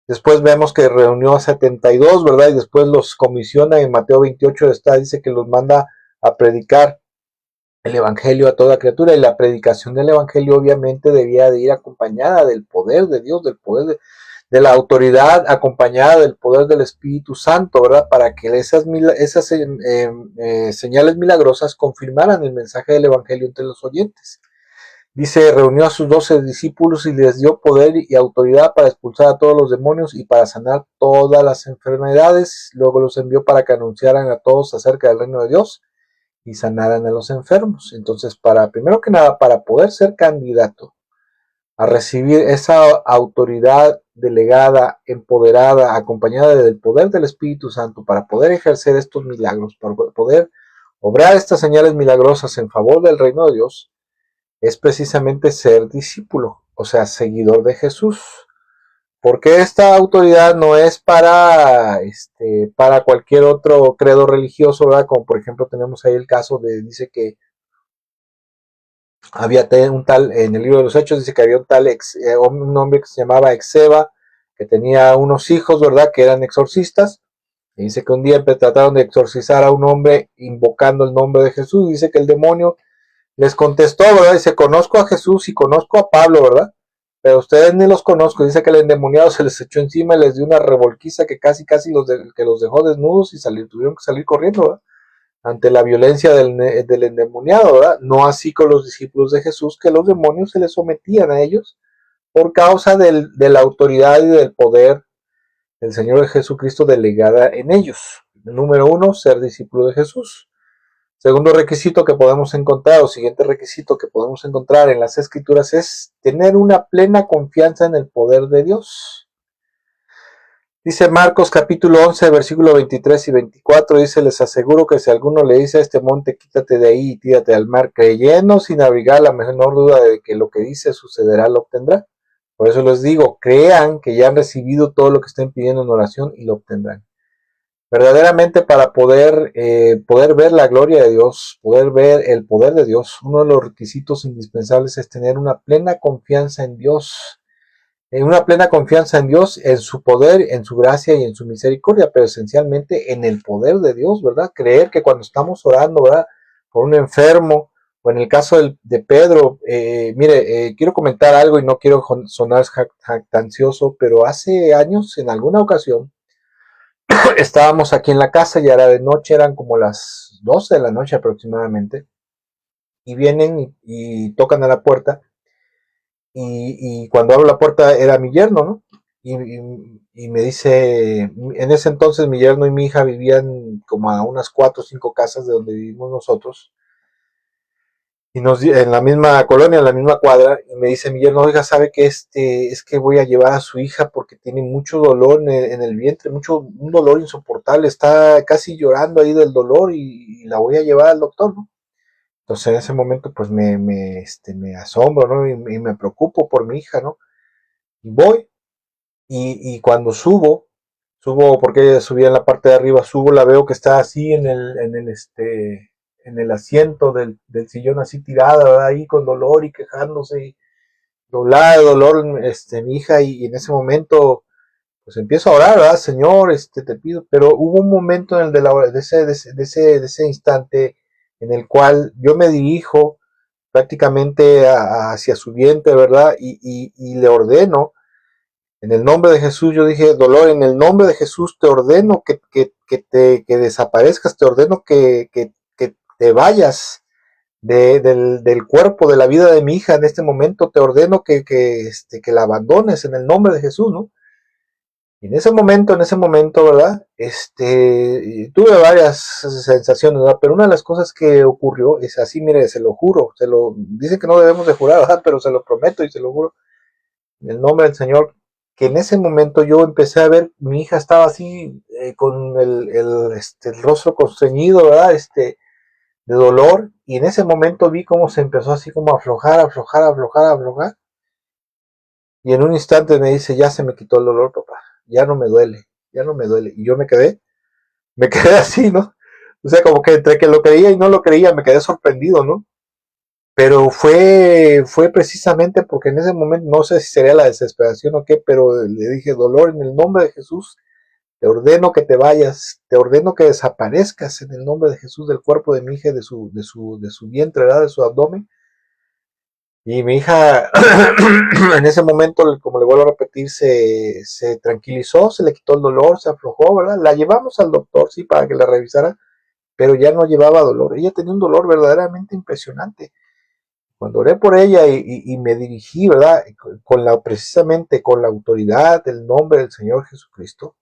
Después vemos que reunió a 72, ¿verdad? Y después los comisiona en Mateo 28, dice que los manda a predicar el evangelio a toda criatura. Y la predicación del evangelio obviamente debía de ir acompañada del poder de Dios, del poder de la autoridad, acompañada del poder del Espíritu Santo, ¿verdad? Para que esas señales milagrosas confirmaran el mensaje del evangelio entre los oyentes. Dice, reunió a sus 12 discípulos y les dio poder y autoridad para expulsar a todos los demonios y para sanar todas las enfermedades. Luego los envió para que anunciaran a todos acerca del reino de Dios y sanaran a los enfermos. Entonces, primero que nada, para poder ser candidato a recibir esa autoridad delegada, empoderada, acompañada del poder del Espíritu Santo, para poder ejercer estos milagros, para poder obrar estas señales milagrosas en favor del reino de Dios, es precisamente ser discípulo, o sea, seguidor de Jesús. Porque esta autoridad no es para cualquier otro credo religioso, ¿verdad? Como por ejemplo tenemos ahí el caso dice que había un tal, en el libro de los Hechos dice que había un hombre que se llamaba Exeba, que tenía unos hijos, ¿verdad? Que eran exorcistas. Y dice que un día trataron de exorcizar a un hombre invocando el nombre de Jesús. Dice que el demonio les contestó, ¿verdad? Dice, conozco a Jesús y conozco a Pablo, ¿verdad? Pero ustedes ni los conozco. Dice que el endemoniado se les echó encima y les dio una revolquiza que casi los dejó desnudos y tuvieron que salir corriendo, ¿verdad? Ante la violencia del endemoniado, ¿verdad? No así con los discípulos de Jesús, que los demonios se les sometían a ellos por causa de la autoridad y del poder del Señor Jesucristo delegada en ellos. Número 1, ser discípulo de Jesús. Segundo requisito que podemos encontrar, o siguiente requisito que podemos encontrar en las Escrituras es tener una plena confianza en el poder de Dios. Dice Marcos capítulo 11, versículo 23 y 24, dice, les aseguro que si alguno le dice a este monte, quítate de ahí y tírate al mar, creyendo sin abrigar la menor duda de que lo que dice sucederá, lo obtendrá. Por eso les digo, crean que ya han recibido todo lo que estén pidiendo en oración y lo obtendrán. Verdaderamente para poder ver la gloria de Dios, poder ver el poder de Dios, uno de los requisitos indispensables es tener una plena confianza en Dios, en su poder, en su gracia y en su misericordia, pero esencialmente en el poder de Dios, ¿verdad? Creer que cuando estamos orando, ¿verdad? Por un enfermo, o en el caso de Pedro, quiero comentar algo y no quiero sonar jactancioso, pero hace años, en alguna ocasión, estábamos aquí en la casa, ya era de noche, eran como las 12 de la noche aproximadamente, y vienen y tocan a la puerta, y cuando abro la puerta era mi yerno, ¿no? Y me dice, en ese entonces mi yerno y mi hija vivían como a unas 4 o 5 casas de donde vivimos nosotros, y en la misma colonia, en la misma cuadra, y me dice mi yerno, oiga, sabe que es que voy a llevar a su hija porque tiene mucho dolor en el vientre, un dolor insoportable, está casi llorando ahí del dolor y la voy a llevar al doctor, ¿no? Entonces en ese momento pues me asombro, ¿no? Y me preocupo por mi hija, ¿no? Y voy, y cuando subo porque ella subía en la parte de arriba, subo, la veo que está así en el asiento del sillón así tirada, ¿verdad? Ahí con dolor y quejándose y doblada de dolor, mi hija, y en ese momento pues empiezo a orar, ¿verdad? Señor, te pido, pero hubo un momento en el de ese instante en el cual yo me dirijo prácticamente hacia su vientre, ¿verdad? Y le ordeno, en el nombre de Jesús, yo dije, dolor, en el nombre de Jesús te ordeno que desaparezcas, te ordeno que te vayas del cuerpo, de la vida de mi hija en este momento, te ordeno que la abandones en el nombre de Jesús, ¿no? Y en ese momento, ¿verdad? Tuve varias sensaciones, ¿verdad? Pero una de las cosas que ocurrió es así, mire, se lo juro, dice que no debemos de jurar, ¿verdad? Pero se lo prometo y se lo juro, en el nombre del Señor, que en ese momento yo empecé a ver, mi hija estaba así, con el rostro constreñido, ¿verdad? De dolor, y en ese momento vi cómo se empezó así como a aflojar, aflojar, aflojar, aflojar, y en un instante me dice, ya se me quitó el dolor, papá, ya no me duele, ya no me duele, y yo me quedé así, ¿no? O sea, como que entre que lo creía y no lo creía, me quedé sorprendido, ¿no? Pero fue precisamente porque en ese momento, no sé si sería la desesperación o qué, pero le dije, dolor, en el nombre de Jesús, te ordeno que te vayas, te ordeno que desaparezcas en el nombre de Jesús del cuerpo de mi hija, de su vientre, ¿verdad? De su abdomen. Y mi hija, en ese momento, como le vuelvo a repetir, se tranquilizó, se le quitó el dolor, se aflojó, ¿verdad? La llevamos al doctor, sí, para que la revisara, pero ya no llevaba dolor. Ella tenía un dolor verdaderamente impresionante. Cuando oré por ella y me dirigí, ¿verdad? Precisamente con la autoridad del nombre del Señor Jesucristo,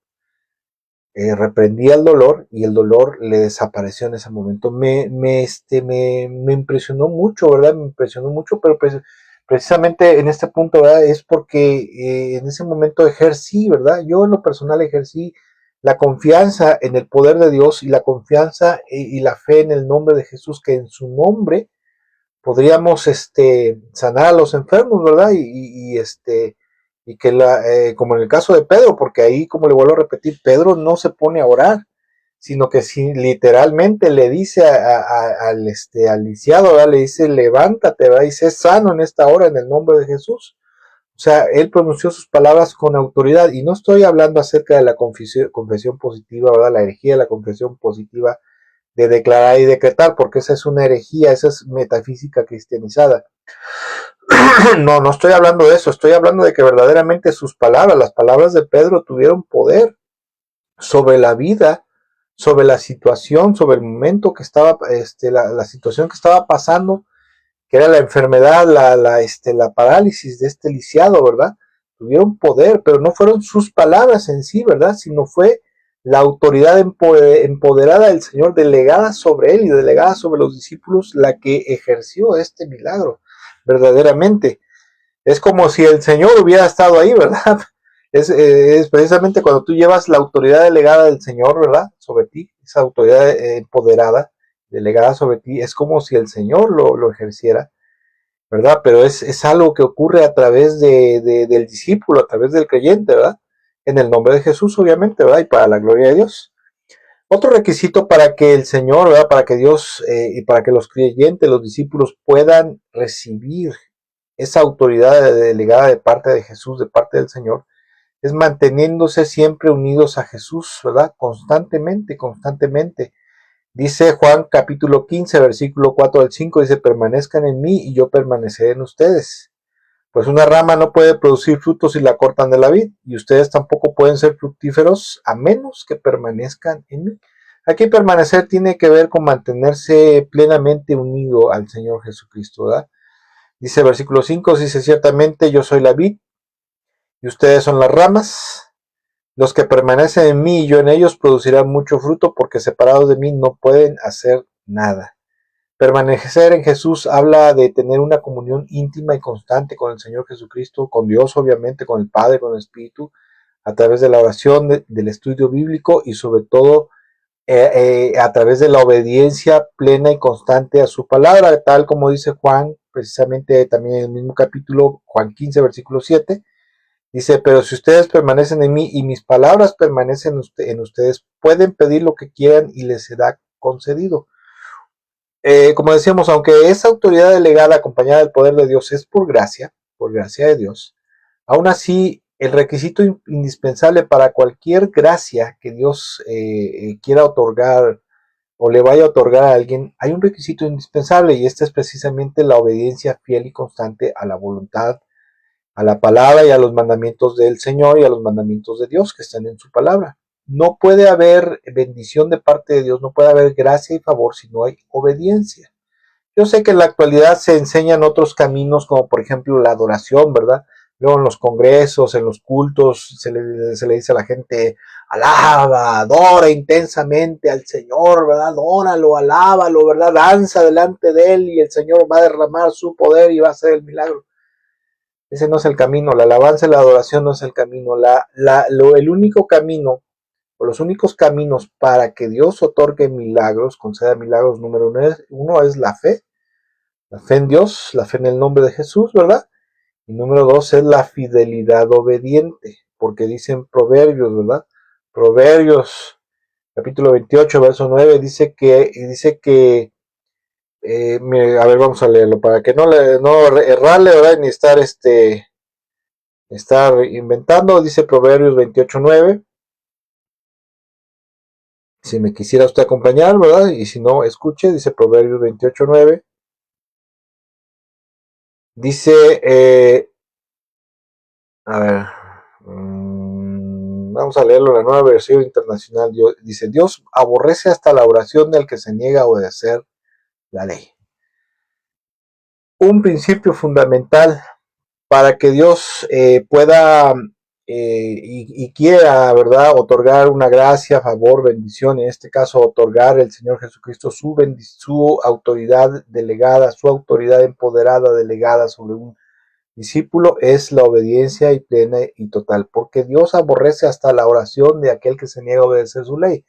reprendí el dolor y el dolor le desapareció en ese momento. Me impresionó mucho, ¿verdad? Me impresionó mucho, pero precisamente en este punto, ¿verdad? Es porque en ese momento ejercí, ¿verdad? Yo en lo personal ejercí la confianza en el poder de Dios y la confianza y la fe en el nombre de Jesús, que en su nombre podríamos sanar a los enfermos, ¿verdad? Y que como en el caso de Pedro, porque ahí, como le vuelvo a repetir, Pedro no se pone a orar, sino que sí, literalmente le dice al lisiado, ¿verdad? Le dice, levántate, ¿verdad? Y sé sano en esta hora en el nombre de Jesús. O sea, él pronunció sus palabras con autoridad, y no estoy hablando acerca de la confesión positiva, ¿verdad? La herejía de la confesión positiva, de declarar y decretar, porque esa es una herejía, esa es metafísica cristianizada. No, no estoy hablando de eso, estoy hablando de que verdaderamente sus palabras, las palabras de Pedro, tuvieron poder sobre la vida, sobre la situación, sobre el momento que estaba, la situación que estaba pasando, que era la enfermedad, la parálisis de este lisiado, ¿verdad? Tuvieron poder, pero no fueron sus palabras en sí, ¿verdad? Sino fue la autoridad empoderada del Señor, delegada sobre él y delegada sobre los discípulos, la que ejerció este milagro, verdaderamente. Es como si el Señor hubiera estado ahí, ¿verdad? Es precisamente cuando tú llevas la autoridad delegada del Señor, ¿verdad? Sobre ti, esa autoridad empoderada, delegada sobre ti, es como si el Señor lo ejerciera, ¿verdad? Pero es algo que ocurre a través del discípulo, a través del creyente, ¿verdad? En el nombre de Jesús, obviamente, ¿verdad? Y para la gloria de Dios. Otro requisito para que el Señor, ¿verdad? Para que Dios y para que los creyentes, los discípulos puedan recibir esa autoridad delegada de parte de Jesús, de parte del Señor, es manteniéndose siempre unidos a Jesús, ¿verdad? Constantemente, constantemente. Dice Juan capítulo 15, versículo 4 al 5, dice, permanezcan en mí y yo permaneceré en ustedes. Pues una rama no puede producir frutos si la cortan de la vid, y ustedes tampoco pueden ser fructíferos a menos que permanezcan en mí. Aquí permanecer tiene que ver con mantenerse plenamente unido al Señor Jesucristo, ¿verdad? Dice versículo 5, dice, ciertamente yo soy la vid y ustedes son las ramas. Los que permanecen en mí y yo en ellos producirán mucho fruto, porque separados de mí no pueden hacer nada. Permanecer en Jesús habla de tener una comunión íntima y constante con el Señor Jesucristo, con Dios obviamente, con el Padre, con el Espíritu, a través de la oración, del estudio bíblico y sobre todo a través de la obediencia plena y constante a su palabra, tal como dice Juan, precisamente también en el mismo capítulo, Juan 15, versículo 7, dice, pero si ustedes permanecen en mí y mis palabras permanecen en ustedes, pueden pedir lo que quieran y les será concedido. Como decíamos, aunque esa autoridad delegada acompañada del poder de Dios es por gracia de Dios, aún así el requisito indispensable para cualquier gracia que Dios quiera otorgar o le vaya a otorgar a alguien, hay un requisito indispensable, y este es precisamente la obediencia fiel y constante a la voluntad, a la palabra y a los mandamientos del Señor y a los mandamientos de Dios que están en su palabra. No puede haber bendición de parte de Dios, no puede haber gracia y favor si no hay obediencia. Yo sé que en la actualidad se enseñan otros caminos, como por ejemplo la adoración, ¿verdad? Luego en los congresos, en los cultos, se le dice a la gente, alaba, adora intensamente al Señor, ¿verdad? Adóralo, alábalo, ¿verdad? Danza delante de Él y el Señor va a derramar su poder y va a hacer el milagro. Ese no es el camino, la alabanza y la adoración no es el camino. El único camino o los únicos caminos para que Dios otorgue milagros, conceda milagros, número uno es la fe en Dios, la fe en el nombre de Jesús, ¿verdad? Y número dos es la fidelidad obediente, porque dicen Proverbios, ¿verdad? Proverbios, capítulo 28, verso 9, dice que a ver, vamos a leerlo, para que no errarle, ¿verdad? Ni estar inventando, dice Proverbios 28, 9. Si me quisiera usted acompañar, ¿verdad? Y si no, escuche, dice Proverbios 28, 9. Dice, a ver, vamos a leerlo en la nueva versión internacional. Dice, Dios aborrece hasta la oración del que se niega a obedecer la ley. Un principio fundamental para que Dios pueda y quiera, ¿verdad?, otorgar una gracia, favor, bendición, en este caso otorgar el Señor Jesucristo su autoridad delegada, su autoridad empoderada delegada sobre un discípulo, es la obediencia y plena y total, porque Dios aborrece hasta la oración de aquel que se niega a obedecer su ley.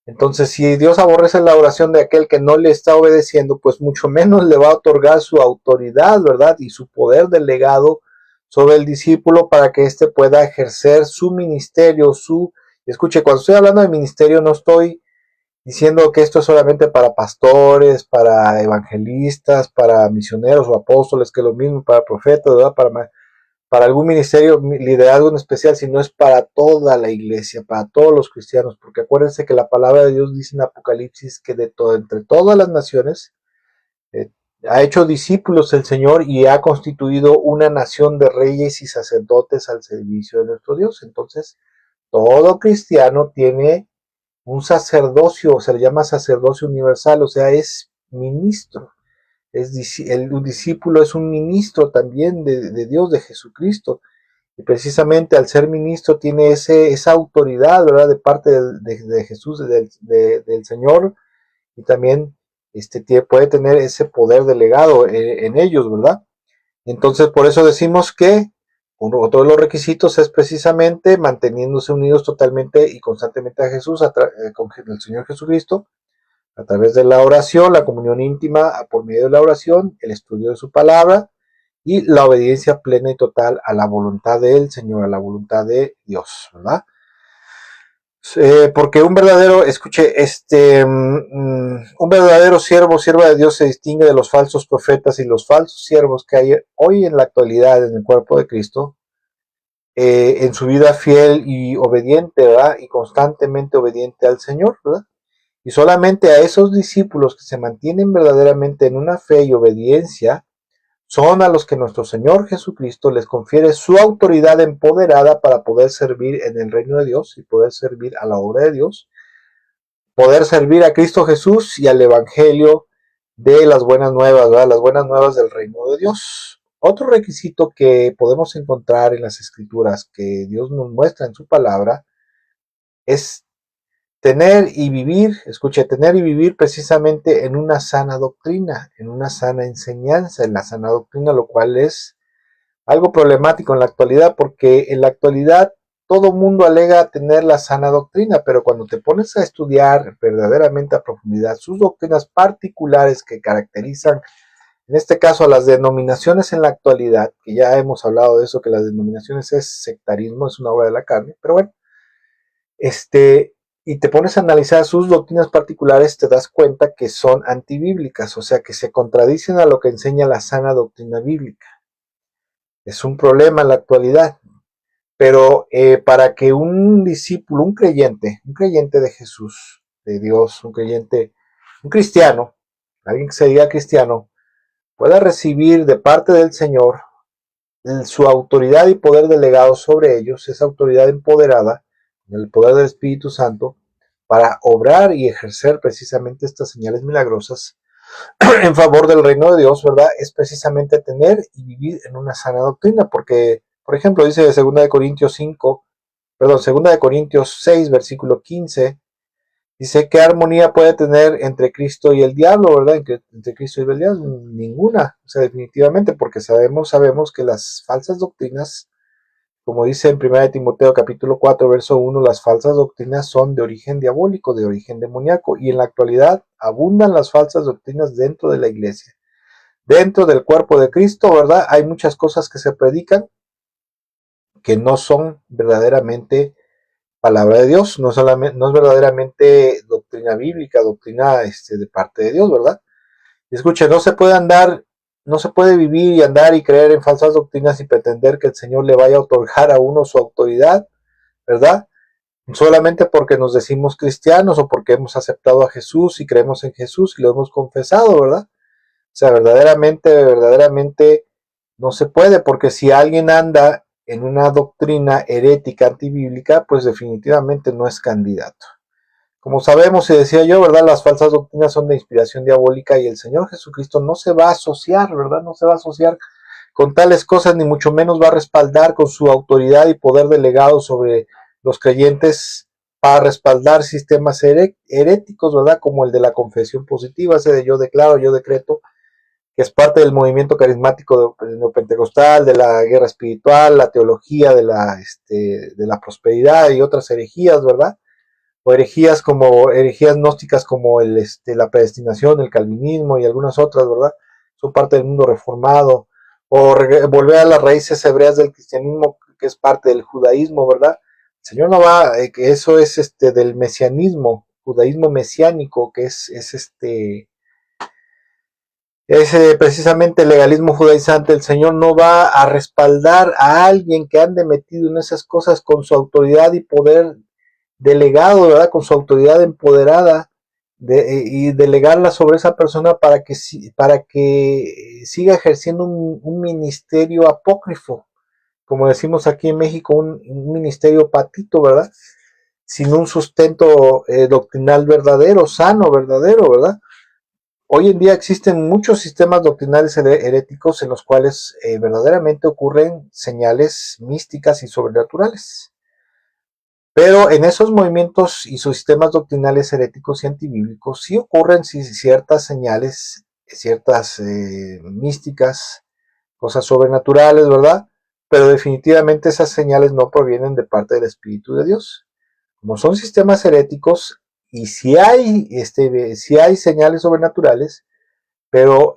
Entonces, si Dios aborrece la oración de aquel que no le está obedeciendo, pues mucho menos le va a otorgar su autoridad, ¿verdad? Y su poder delegado sobre el discípulo para que éste pueda ejercer su ministerio, Escuche, cuando estoy hablando de ministerio no estoy diciendo que esto es solamente para pastores, para evangelistas, para misioneros o apóstoles, que es lo mismo, para profetas, ¿verdad? Para algún ministerio, liderazgo en especial, sino es para toda la iglesia, para todos los cristianos, porque acuérdense que la palabra de Dios dice en Apocalipsis que entre todas las naciones eh, ha hecho discípulos el Señor y ha constituido una nación de reyes y sacerdotes al servicio de nuestro Dios. Entonces, todo cristiano tiene un sacerdocio, se le llama sacerdocio universal, o sea, es ministro. Un discípulo es un ministro también de Dios, de Jesucristo. Y precisamente al ser ministro tiene esa autoridad, ¿verdad? De parte de Jesús, del Señor, y también puede tener ese poder delegado en ellos, ¿verdad? Entonces, por eso decimos que otro de los requisitos es precisamente manteniéndose unidos totalmente y constantemente a Jesús, con el Señor Jesucristo, a través de la oración, la comunión íntima por medio de la oración, el estudio de su palabra, y la obediencia plena y total a la voluntad del Señor, a la voluntad de Dios, ¿verdad? Porque un verdadero sierva de Dios se distingue de los falsos profetas y los falsos siervos que hay hoy en la actualidad en el cuerpo de Cristo, en su vida fiel y obediente, ¿verdad? Y constantemente obediente al Señor, ¿verdad? Y solamente a esos discípulos que se mantienen verdaderamente en una fe y obediencia, son a los que nuestro Señor Jesucristo les confiere su autoridad empoderada para poder servir en el reino de Dios y poder servir a la obra de Dios, poder servir a Cristo Jesús y al Evangelio de las buenas nuevas, ¿verdad? Las buenas nuevas del reino de Dios. Otro requisito que podemos encontrar en las Escrituras que Dios nos muestra en su palabra es tener y vivir precisamente en una sana doctrina, en una sana enseñanza, en la sana doctrina, lo cual es algo problemático en la actualidad, porque en la actualidad todo mundo alega tener la sana doctrina, pero cuando te pones a estudiar verdaderamente a profundidad sus doctrinas particulares que caracterizan, en este caso, a las denominaciones en la actualidad, que ya hemos hablado de eso, que las denominaciones es sectarismo, es una obra de la carne, pero bueno, y te pones a analizar sus doctrinas particulares, te das cuenta que son antibíblicas, o sea, que se contradicen a lo que enseña la sana doctrina bíblica. Es un problema en la actualidad, pero para que un discípulo, un creyente de Jesús, de Dios, un cristiano, alguien que se diga cristiano, pueda recibir de parte del Señor su autoridad y poder delegado sobre ellos, esa autoridad empoderada, el poder del Espíritu Santo, para obrar y ejercer precisamente estas señales milagrosas en favor del reino de Dios, ¿verdad? Es precisamente tener y vivir en una sana doctrina, porque, por ejemplo, dice de 2 de Corintios 6, versículo 15, dice, ¿qué armonía puede tener entre Cristo y el diablo, verdad? Entre Cristo y el diablo, ninguna, o sea, definitivamente, porque sabemos que las falsas doctrinas Como dice en 1 Timoteo capítulo 4, verso 1, las falsas doctrinas son de origen diabólico, de origen demoníaco, y en la actualidad abundan las falsas doctrinas dentro de la iglesia. Dentro del cuerpo de Cristo, ¿verdad? Hay muchas cosas que se predican que no son verdaderamente palabra de Dios, no es verdaderamente doctrina bíblica, doctrina de parte de Dios, ¿verdad? Y escuche, no se puede vivir y andar y creer en falsas doctrinas y pretender que el Señor le vaya a otorgar a uno su autoridad, ¿verdad? Solamente porque nos decimos cristianos o porque hemos aceptado a Jesús y creemos en Jesús y lo hemos confesado, ¿verdad? O sea, verdaderamente no se puede, porque si alguien anda en una doctrina herética antibíblica, pues definitivamente no es candidato. Como sabemos y decía yo, ¿verdad? Las falsas doctrinas son de inspiración diabólica y el Señor Jesucristo no se va a asociar, ¿verdad? No se va a asociar con tales cosas, ni mucho menos va a respaldar con su autoridad y poder delegado sobre los creyentes para respaldar sistemas heréticos, ¿verdad? Como el de la confesión positiva, ese de yo declaro, yo decreto, que es parte del movimiento carismático neopentecostal, de la guerra espiritual, la teología de la prosperidad y otras herejías, ¿verdad? O herejías gnósticas como la predestinación, el calvinismo y algunas otras, ¿verdad? Son parte del mundo reformado. O volver a las raíces hebreas del cristianismo, que es parte del judaísmo, ¿verdad? El Señor no va, que eso es del mesianismo, judaísmo mesiánico, que ese precisamente legalismo judaizante. El Señor no va a respaldar a alguien que ande metido en esas cosas con su autoridad y poder delegado, ¿verdad? Con su autoridad empoderada y delegarla sobre esa persona para que siga ejerciendo un ministerio apócrifo, como decimos aquí en México, un ministerio patito, ¿verdad? Sin un sustento doctrinal verdadero, sano, verdadero, ¿verdad? Hoy en día existen muchos sistemas doctrinales heréticos en los cuales verdaderamente ocurren señales místicas y sobrenaturales. Pero en esos movimientos y sus sistemas doctrinales heréticos y antibíblicos sí ocurren ciertas señales, ciertas místicas, cosas sobrenaturales, ¿verdad? Pero definitivamente esas señales no provienen de parte del Espíritu de Dios. Como son sistemas heréticos y si hay señales sobrenaturales, pero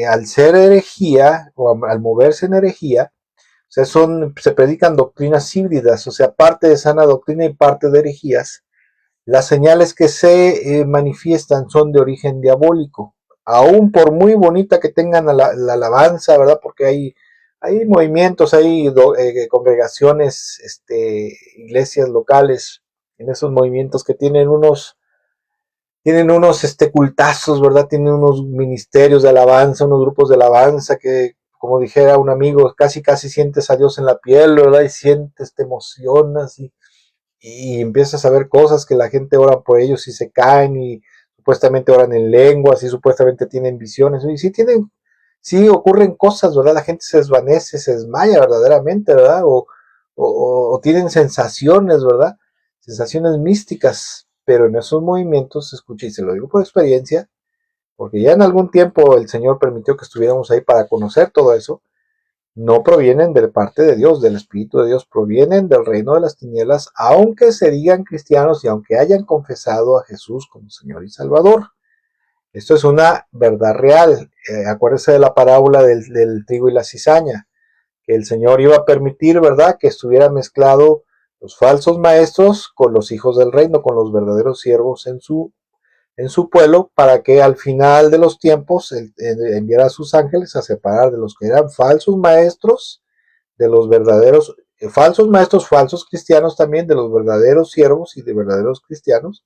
al ser herejía o al moverse en herejía, o sea, se predican doctrinas híbridas, o sea, parte de sana doctrina y parte de herejías. Las señales que se manifiestan son de origen diabólico, aún por muy bonita que tengan la alabanza, ¿verdad? Porque hay movimientos, hay congregaciones, iglesias locales en esos movimientos que tienen unos cultazos, ¿verdad? Tienen unos ministerios de alabanza, unos grupos de alabanza que, como dijera un amigo, casi casi sientes a Dios en la piel, ¿verdad? Y sientes, te emocionas y empiezas a ver cosas que la gente ora por ellos y se caen y supuestamente oran en lenguas y supuestamente tienen visiones. Y sí ocurren cosas, ¿verdad? La gente se desvanece, se desmaya verdaderamente, ¿verdad? O tienen sensaciones, ¿verdad? Sensaciones místicas, pero en esos movimientos, escuché, y se lo digo por experiencia, porque ya en algún tiempo el Señor permitió que estuviéramos ahí para conocer todo eso, no provienen de parte de Dios, del Espíritu de Dios, provienen del reino de las tinieblas, aunque se digan cristianos y aunque hayan confesado a Jesús como Señor y Salvador. Esto es una verdad real. Acuérdese de la parábola del trigo y la cizaña, que el Señor iba a permitir, ¿verdad?, que estuviera mezclado los falsos maestros con los hijos del reino, con los verdaderos siervos en su pueblo, para que al final de los tiempos enviara a sus ángeles a separar de los que eran falsos maestros, de los verdaderos, falsos maestros, falsos cristianos también, de los verdaderos siervos y de verdaderos cristianos,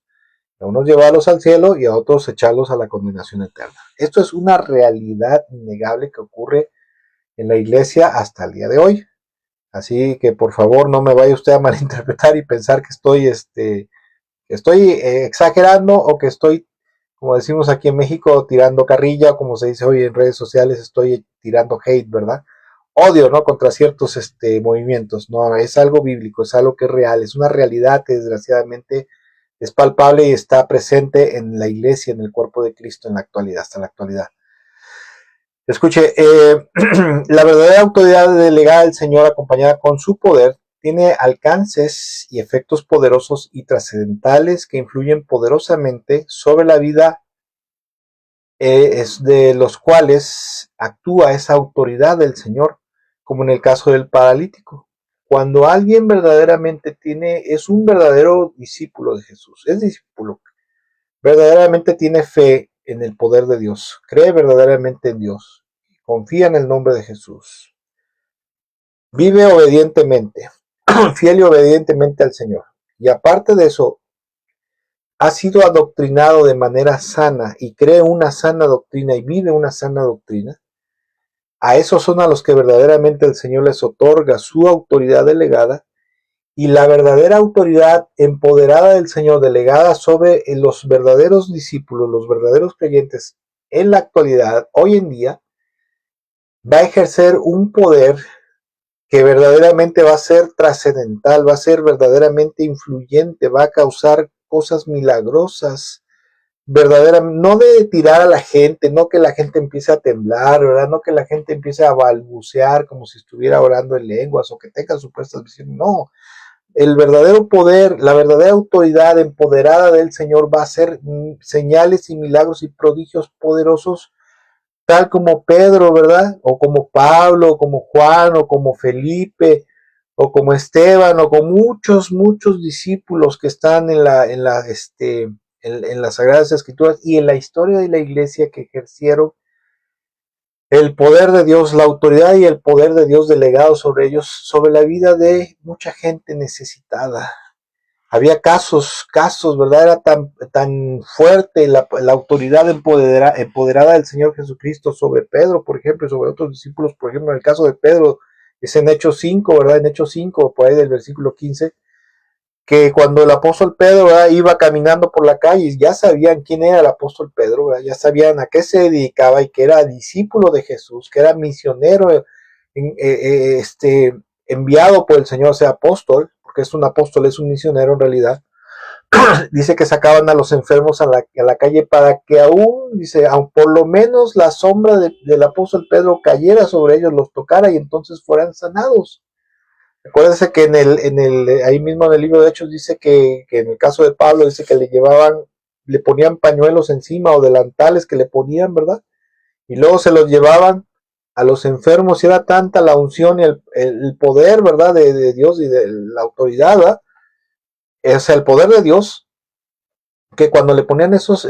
a unos llevarlos al cielo y a otros echarlos a la condenación eterna. Esto es una realidad innegable que ocurre en la iglesia hasta el día de hoy. Así que por favor no me vaya usted a malinterpretar y pensar que estoy exagerando o que estoy, como decimos aquí en México, tirando carrilla, o como se dice hoy en redes sociales, estoy tirando hate, ¿verdad? Odio, ¿no? Contra ciertos movimientos. No, es algo bíblico, es algo que es real, es una realidad que desgraciadamente es palpable y está presente en la iglesia, en el cuerpo de Cristo en la actualidad, hasta la actualidad. Escuche, la verdadera autoridad delegada del Señor, acompañada con su poder, tiene alcances y efectos poderosos y trascendentales que influyen poderosamente sobre la vida es de los cuales actúa esa autoridad del Señor, como en el caso del paralítico. Cuando alguien verdaderamente es un verdadero discípulo de Jesús, es discípulo, verdaderamente tiene fe en el poder de Dios, cree verdaderamente en Dios, confía en el nombre de Jesús, vive obedientemente, fiel y obedientemente al Señor. Y aparte de eso, ha sido adoctrinado de manera sana y cree una sana doctrina y vive una sana doctrina. A esos son a los que verdaderamente el Señor les otorga su autoridad delegada, y la verdadera autoridad empoderada del Señor delegada sobre los verdaderos discípulos, los verdaderos creyentes en la actualidad, hoy en día, va a ejercer un poder que verdaderamente va a ser trascendental, va a ser verdaderamente influyente, va a causar cosas milagrosas, verdaderamente, no de tirar a la gente, no que la gente empiece a temblar, ¿verdad? No que la gente empiece a balbucear como si estuviera orando en lenguas o que tenga supuestas visiones, no. El verdadero poder, la verdadera autoridad empoderada del Señor va a hacer señales y milagros y prodigios poderosos, tal como Pedro, ¿verdad? O como Pablo, o como Juan, o como Felipe, o como Esteban, o con muchos discípulos que están en las Sagradas Escrituras y en la historia de la iglesia, que ejercieron el poder de Dios, la autoridad y el poder de Dios delegado sobre ellos, sobre la vida de mucha gente necesitada. Había casos, ¿verdad? Era tan fuerte la autoridad empoderada del Señor Jesucristo sobre Pedro, por ejemplo, y sobre otros discípulos. Por ejemplo, en el caso de Pedro, es en Hechos 5, ¿verdad? En Hechos 5, por ahí del versículo 15, que cuando el apóstol Pedro, ¿verdad?, iba caminando por la calle, ya sabían quién era el apóstol Pedro, ¿verdad? Ya sabían a qué se dedicaba y que era discípulo de Jesús, que era misionero, enviado por el Señor, o sea, apóstol, porque es un apóstol, es un misionero en realidad. Dice que sacaban a los enfermos a la calle para que aún, dice, aun por lo menos la sombra del apóstol Pedro cayera sobre ellos, los tocara y entonces fueran sanados. Acuérdense que ahí mismo en el libro de Hechos dice que en el caso de Pablo dice que le ponían pañuelos encima o delantales que le ponían, ¿verdad? Y luego se los llevaban a los enfermos y era tanta la unción y el poder, ¿verdad? De Dios y de la autoridad, ¿verdad? O sea, el poder de Dios, que cuando le ponían esos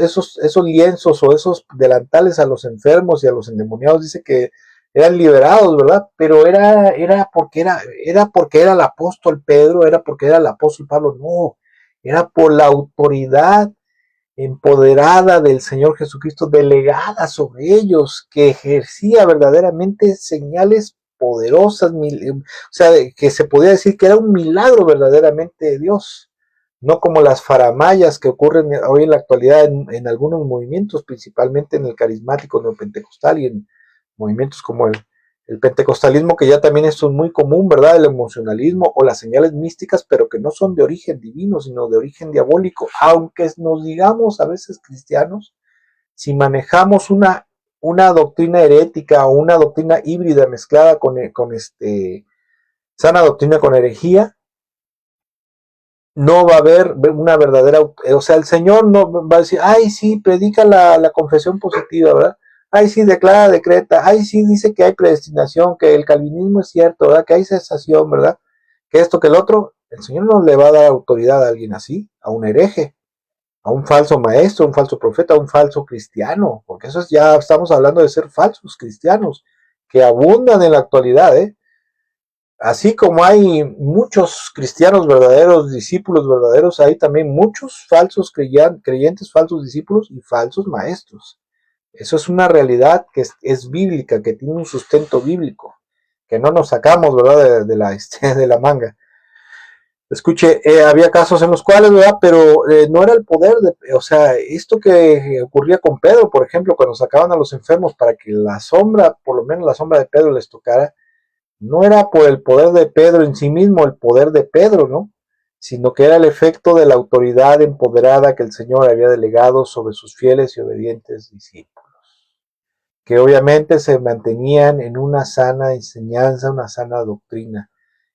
lienzos o esos delantales a los enfermos y a los endemoniados, dice que eran liberados, ¿verdad? Pero era porque era el apóstol Pedro, era porque era el apóstol Pablo, no, era por la autoridad empoderada del Señor Jesucristo, delegada sobre ellos, que ejercía verdaderamente señales poderosas, o sea, que se podía decir que era un milagro verdaderamente de Dios, no como las faramayas que ocurren hoy en la actualidad en algunos movimientos, principalmente en el carismático neopentecostal y en movimientos como el pentecostalismo, que ya también esto es muy común, ¿verdad? El emocionalismo o las señales místicas, pero que no son de origen divino, sino de origen diabólico. Aunque nos digamos a veces cristianos, si manejamos una doctrina herética o una doctrina híbrida mezclada con sana doctrina con herejía, no va a haber una verdadera, o sea, el Señor no va a decir, ay, sí, predica la confesión positiva, ¿verdad? Ay, sí, declara, decreta, ay, sí, dice que hay predestinación, que el calvinismo es cierto, ¿verdad? Que hay cesación, ¿verdad? Que esto, que el otro, el Señor no le va a dar autoridad a alguien así, a un hereje, a un falso maestro, a un falso profeta, a un falso cristiano, porque eso ya estamos hablando de ser falsos cristianos, que abundan en la actualidad, ¿eh? Así como hay muchos cristianos verdaderos, discípulos verdaderos, hay también muchos falsos creyentes, falsos discípulos y falsos maestros. Eso es una realidad que es bíblica, que tiene un sustento bíblico, que no nos sacamos, ¿verdad?, de la manga. Escuche, había casos en los cuales, ¿verdad?, pero no era el poder, o sea, esto que ocurría con Pedro, por ejemplo, cuando sacaban a los enfermos para que la sombra, por lo menos la sombra de Pedro les tocara, no era por el poder de Pedro en sí mismo, el poder de Pedro, ¿no? Sino que era el efecto de la autoridad empoderada que el Señor había delegado sobre sus fieles y obedientes discípulos. que obviamente se mantenían en una sana enseñanza, una sana doctrina,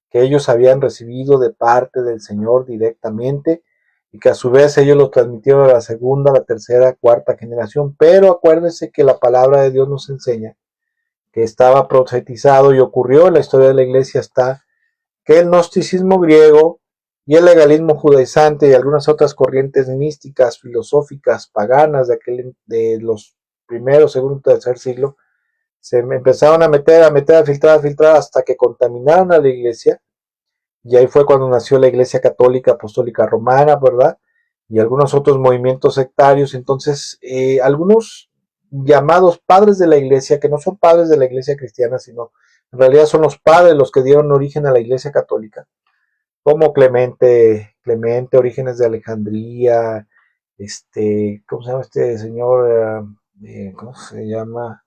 que ellos habían recibido de parte del Señor directamente y que a su vez ellos lo transmitieron a la segunda, la tercera, cuarta generación. Pero acuérdense que la palabra de Dios nos enseña que estaba profetizado y ocurrió en la historia de la iglesia está que el gnosticismo griego y el legalismo judaizante y algunas otras corrientes místicas, filosóficas, paganas de los primeros, segundo, tercer siglo, se empezaron a filtrar hasta que contaminaron a la iglesia. Y ahí fue cuando nació la Iglesia Católica Apostólica Romana, ¿verdad? Y algunos otros movimientos sectarios. Entonces, algunos llamados padres de la Iglesia, que no son padres de la Iglesia cristiana, sino en realidad son los padres los que dieron origen a la Iglesia Católica, como Clemente, Orígenes de Alejandría, ¿cómo se llama este señor? ¿Cómo se llama?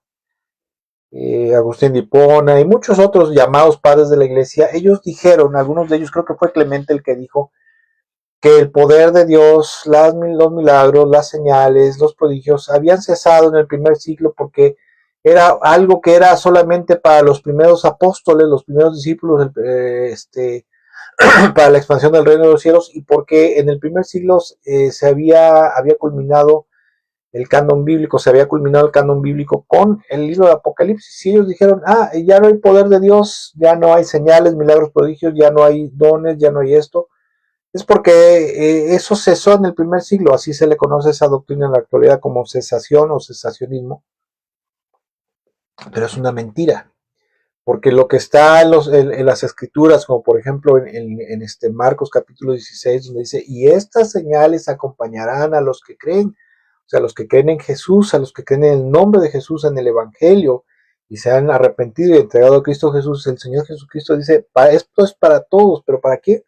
Agustín de Hipona y muchos otros llamados padres de la iglesia, ellos dijeron, algunos de ellos, creo que fue Clemente el que dijo, que el poder de Dios, los milagros, las señales, los prodigios habían cesado en el primer siglo porque era algo que era solamente para los primeros apóstoles, los primeros discípulos, para la expansión del reino de los cielos, y porque en el primer siglo había culminado el canon bíblico, se había culminado el canon bíblico con el libro de Apocalipsis. Y ellos dijeron, ya no hay poder de Dios, ya no hay señales, milagros, prodigios, ya no hay dones, ya no hay esto. Es porque eso cesó en el primer siglo, así se le conoce esa doctrina en la actualidad como cesación o cesacionismo. Pero es una mentira, porque lo que está en las escrituras, como por ejemplo en Marcos capítulo 16, donde dice, y estas señales acompañarán a los que creen, o sea, a los que creen en Jesús, a los que creen en el nombre de Jesús, en el Evangelio, y se han arrepentido y entregado a Cristo Jesús. El Señor Jesucristo dice, esto es para todos, pero ¿para qué?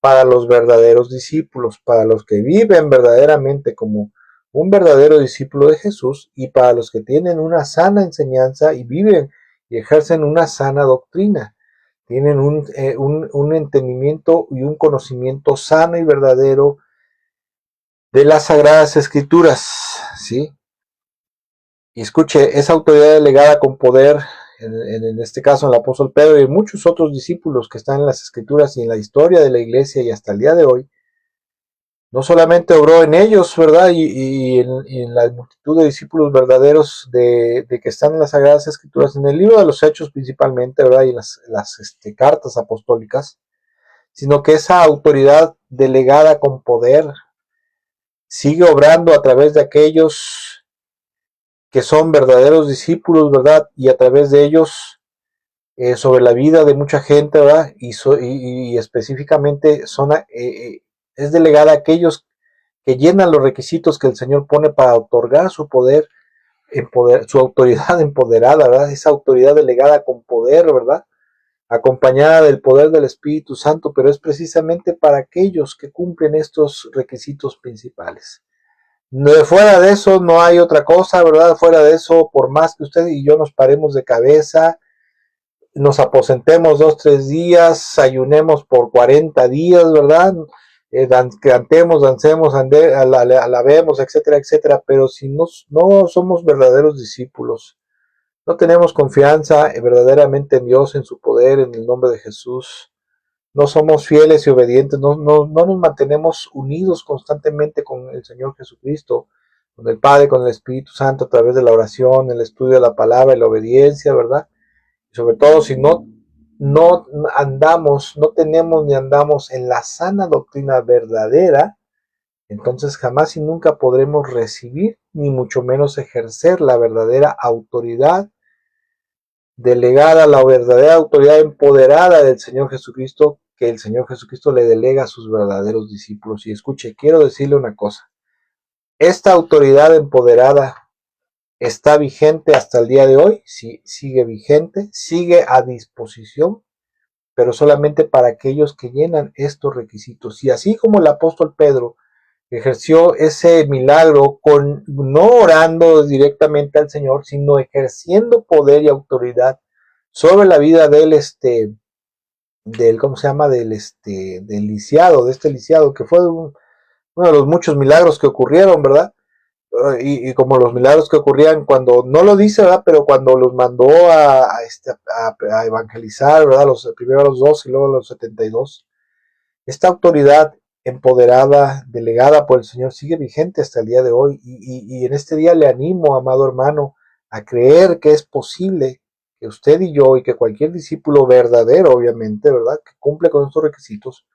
Para los verdaderos discípulos, para los que viven verdaderamente como un verdadero discípulo de Jesús y para los que tienen una sana enseñanza y viven y ejercen una sana doctrina, tienen un entendimiento y un conocimiento sano y verdadero de las Sagradas Escrituras, ¿sí? Y escuche, esa autoridad delegada con poder, en este caso el apóstol Pedro y muchos otros discípulos que están en las Escrituras y en la historia de la iglesia y hasta el día de hoy, no solamente obró en ellos, ¿verdad? Y en la multitud de discípulos verdaderos de que están en las Sagradas Escrituras, en el libro de los Hechos principalmente, ¿verdad? Y en las cartas apostólicas, sino que esa autoridad delegada con poder sigue obrando a través de aquellos que son verdaderos discípulos, ¿verdad? Y a través de ellos sobre la vida de mucha gente, ¿verdad? Y específicamente es delegada a aquellos que llenan los requisitos que el Señor pone para otorgar su su autoridad empoderada, ¿verdad? Esa autoridad delegada con poder, ¿verdad? Acompañada del poder del Espíritu Santo, pero es precisamente para aquellos que cumplen estos requisitos principales. Fuera de eso no hay otra cosa, ¿verdad? Fuera de eso, por más que usted y yo nos paremos de cabeza, nos aposentemos 2, 3 días, ayunemos por 40 días, ¿verdad? Cantemos, dancemos, alabemos, etcétera, etcétera, pero si no somos verdaderos discípulos, no tenemos confianza verdaderamente en Dios, en su poder, en el nombre de Jesús, no somos fieles y obedientes, no nos mantenemos unidos constantemente con el Señor Jesucristo, con el Padre, con el Espíritu Santo, a través de la oración, el estudio de la palabra y la obediencia, ¿verdad? Y sobre todo si no andamos, no tenemos ni andamos en la sana doctrina verdadera, entonces jamás y nunca podremos recibir, ni mucho menos ejercer la verdadera autoridad delegada, la verdadera autoridad empoderada del Señor Jesucristo, que el Señor Jesucristo le delega a sus verdaderos discípulos. Y escuche, quiero decirle una cosa, esta autoridad empoderada está vigente hasta el día de hoy, sí, sigue vigente, sigue a disposición, pero solamente para aquellos que llenan estos requisitos. Y así como el apóstol Pedro ejerció ese milagro no orando directamente al Señor, sino ejerciendo poder y autoridad sobre la vida ¿cómo se llama? Del lisiado, de este lisiado, que fue uno de los muchos milagros que ocurrieron, ¿verdad? y como los milagros que ocurrían cuando, no lo dice, ¿verdad? Pero cuando los mandó a evangelizar, ¿verdad? Primero a los 2 y luego a los 72. Esta autoridad empoderada, delegada por el Señor, sigue vigente hasta el día de hoy. Y en este día le animo, amado hermano, a creer que es posible que usted y yo y que cualquier discípulo verdadero, obviamente, ¿verdad? Que cumple con estos requisitos,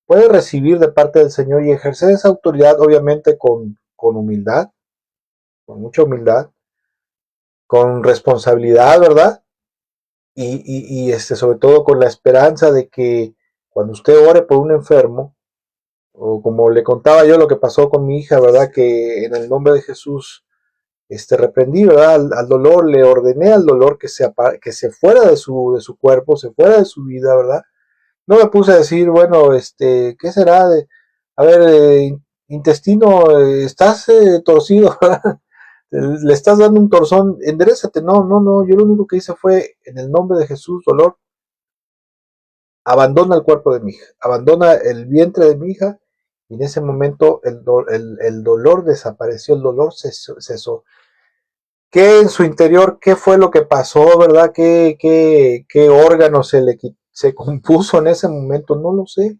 puede recibir de parte del Señor y ejercer esa autoridad, obviamente, con humildad, con mucha humildad, con responsabilidad, ¿verdad? Sobre todo con la esperanza de que cuando usted ore por un enfermo, o como le contaba yo lo que pasó con mi hija, ¿verdad? Que en el nombre de Jesús reprendí, ¿verdad? Al dolor, le ordené al dolor que se fuera de su cuerpo, se fuera de su vida, ¿verdad? No me puse a decir, bueno, ¿qué será de, a ver, intestino, estás torcido, ¿verdad? Le estás dando un torzón, enderezate. No, no, no, yo lo único que hice fue, en el nombre de Jesús, dolor, abandona el cuerpo de mi hija, abandona el vientre de mi hija, y en ese momento el dolor desapareció, el dolor cesó. ¿Qué en su interior, qué fue lo que pasó, verdad? ¿Qué órgano se compuso en ese momento? No lo sé.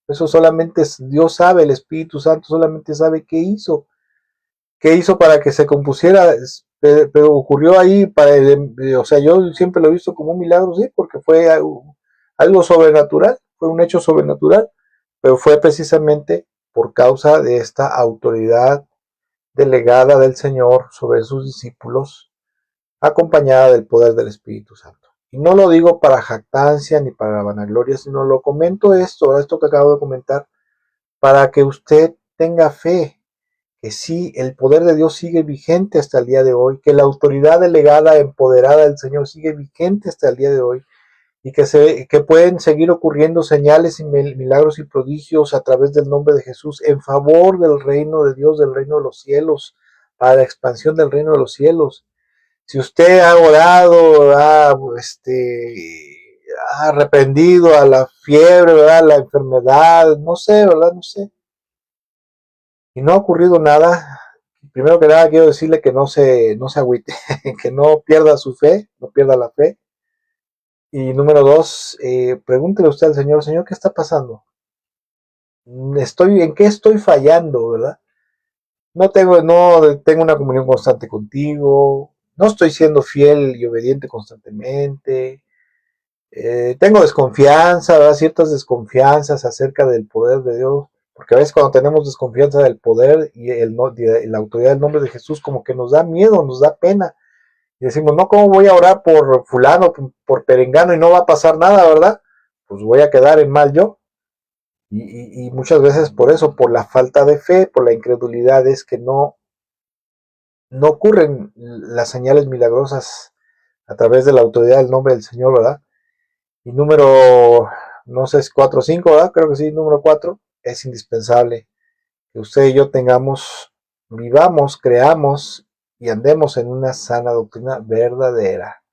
Eso solamente Dios sabe, el Espíritu Santo solamente sabe qué hizo. ¿Qué hizo para que se compusiera? Pero ocurrió ahí, o sea, yo siempre lo he visto como un milagro, sí, porque fue algo sobrenatural, fue un hecho sobrenatural, pero fue precisamente por causa de esta autoridad delegada del Señor sobre sus discípulos, acompañada del poder del Espíritu Santo. Y no lo digo para jactancia ni para vanagloria, sino lo comento esto que acabo de comentar, para que usted tenga fe que sí, el poder de Dios sigue vigente hasta el día de hoy, que la autoridad delegada, empoderada del Señor sigue vigente hasta el día de hoy, y que pueden seguir ocurriendo señales y milagros y prodigios a través del nombre de Jesús en favor del reino de Dios, del reino de los cielos, para la expansión del reino de los cielos. Si usted ha orado, ha arrepentido a la fiebre, ¿verdad? A la enfermedad, no sé, ¿verdad? No sé. Y no ha ocurrido nada. Primero que nada quiero decirle que no se agüite, que no pierda su fe, no pierda la fe. Y número dos, pregúntele usted al Señor, Señor, ¿qué está pasando? ¿En qué estoy fallando, verdad? No tengo una comunión constante contigo, no estoy siendo fiel y obediente constantemente, tengo desconfianza, ¿verdad? Ciertas desconfianzas acerca del poder de Dios, porque a veces cuando tenemos desconfianza del poder y la autoridad del nombre de Jesús, como que nos da miedo, nos da pena, y decimos, no, ¿cómo voy a orar por fulano, por perengano y no va a pasar nada, verdad? Pues voy a quedar en mal yo. Y muchas veces por eso, por la falta de fe, por la incredulidad, es que no ocurren las señales milagrosas a través de la autoridad del nombre del Señor, ¿verdad? Y número, no sé, es 4 o 5, ¿verdad? Creo que sí, número 4, es indispensable que usted y yo vivamos, creamos y andemos en una sana doctrina verdadera.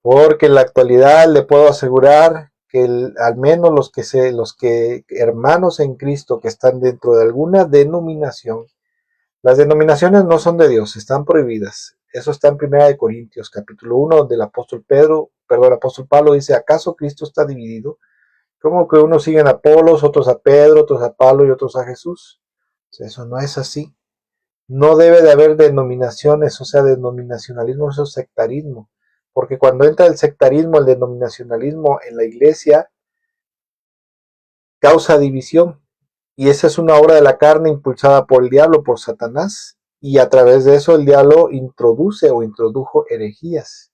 Porque en la actualidad le puedo asegurar que al menos los que hermanos en Cristo que están dentro de alguna denominación, las denominaciones no son de Dios, están prohibidas. Eso está en 1 Corintios, capítulo 1, donde el apóstol Pablo dice, ¿acaso Cristo está dividido? ¿Cómo que unos siguen a Apolos, otros a Pedro, otros a Pablo y otros a Jesús? O sea, eso no es así. No debe de haber denominaciones, o sea, denominacionalismo, eso es sectarismo. Porque cuando entra el sectarismo, el denominacionalismo en la iglesia, causa división. Y esa es una obra de la carne impulsada por el diablo, por Satanás. Y a través de eso el diablo introdujo herejías,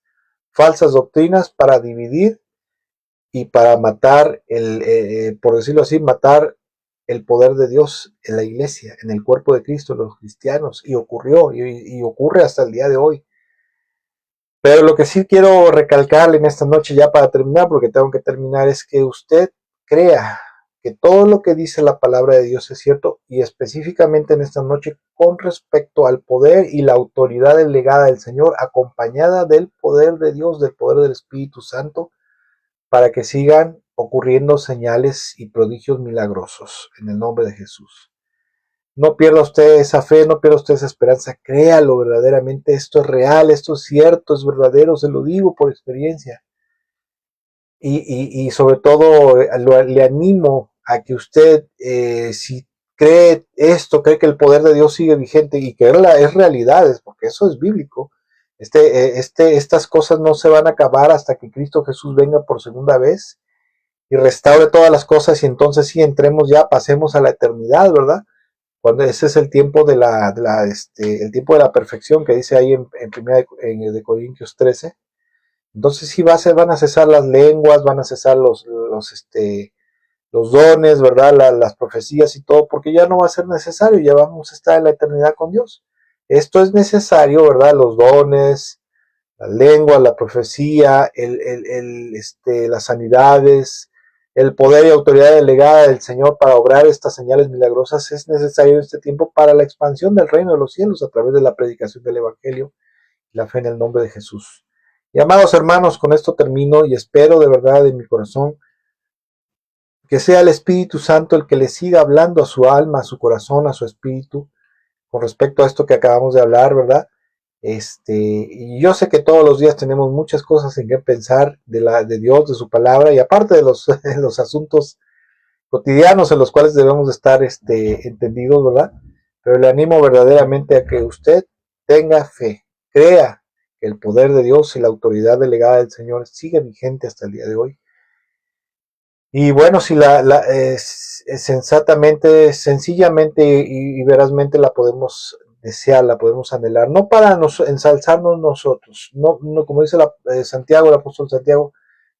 falsas doctrinas para dividir y para matar, por decirlo así, matar el poder de Dios en la iglesia, en el cuerpo de Cristo, los cristianos. Y ocurrió, y ocurre hasta el día de hoy. Pero lo que sí quiero recalcarle en esta noche, ya para terminar, porque tengo que terminar, es que usted crea que todo lo que dice la palabra de Dios es cierto, y específicamente en esta noche con respecto al poder y la autoridad delegada del Señor, acompañada del poder de Dios, del poder del Espíritu Santo, para que sigan ocurriendo señales y prodigios milagrosos en el nombre de Jesús. No pierda usted esa fe, no pierda usted esa esperanza, créalo verdaderamente, esto es real, esto es cierto, es verdadero, se lo digo por experiencia. Y sobre todo le animo a que usted, si cree esto, cree que el poder de Dios sigue vigente y que es realidades, porque eso es bíblico, estas cosas no se van a acabar hasta que Cristo Jesús venga por segunda vez y restaure todas las cosas y entonces sí entremos ya, pasemos a la eternidad, ¿verdad? Cuando ese es el tiempo el tiempo de la perfección que dice ahí en primera de Corintios 13. Entonces sí van a cesar las lenguas, van a cesar los dones, ¿verdad? Las profecías y todo, porque ya no va a ser necesario, ya vamos a estar en la eternidad con Dios. Esto es necesario, ¿verdad? Los dones, las lenguas, la profecía, las sanidades, el poder y autoridad delegada del Señor para obrar estas señales milagrosas es necesario en este tiempo para la expansión del reino de los cielos a través de la predicación del Evangelio y la fe en el nombre de Jesús. Y amados hermanos, con esto termino y espero de verdad de mi corazón que sea el Espíritu Santo el que le siga hablando a su alma, a su corazón, a su espíritu, con respecto a esto que acabamos de hablar, ¿verdad? Y yo sé que todos los días tenemos muchas cosas en que pensar de Dios, de su palabra, y aparte de los asuntos cotidianos en los cuales debemos estar entendidos, ¿verdad? Pero le animo verdaderamente a que usted tenga fe, crea que el poder de Dios y la autoridad delegada del Señor sigue vigente hasta el día de hoy. Y bueno, si sensatamente, sencillamente y verazmente la podemos desear, la podemos anhelar, no para ensalzarnos nosotros, no como dice Santiago, el apóstol Santiago,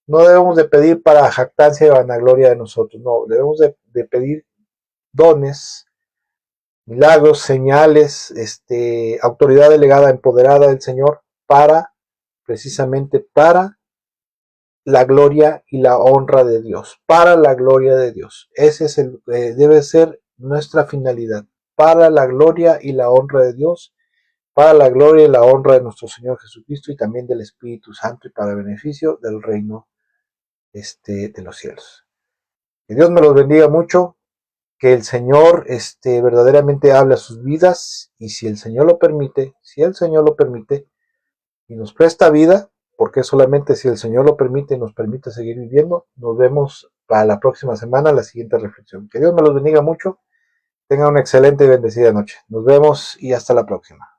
no debemos de pedir para jactancia y vanagloria de nosotros, no, debemos de pedir dones, milagros, señales, autoridad delegada, empoderada del Señor precisamente para la gloria y la honra de Dios, para la gloria de Dios. Ese es debe ser nuestra finalidad, para la gloria y la honra de Dios, para la gloria y la honra de nuestro Señor Jesucristo y también del Espíritu Santo y para beneficio del reino de los cielos. Que Dios me los bendiga mucho, que el Señor verdaderamente hable a sus vidas y si el Señor lo permite, y nos presta vida, porque solamente si el Señor lo permite y nos permite seguir viviendo, nos vemos para la próxima semana, la siguiente reflexión. Que Dios me los bendiga mucho, tengan una excelente y bendecida noche. Nos vemos y hasta la próxima.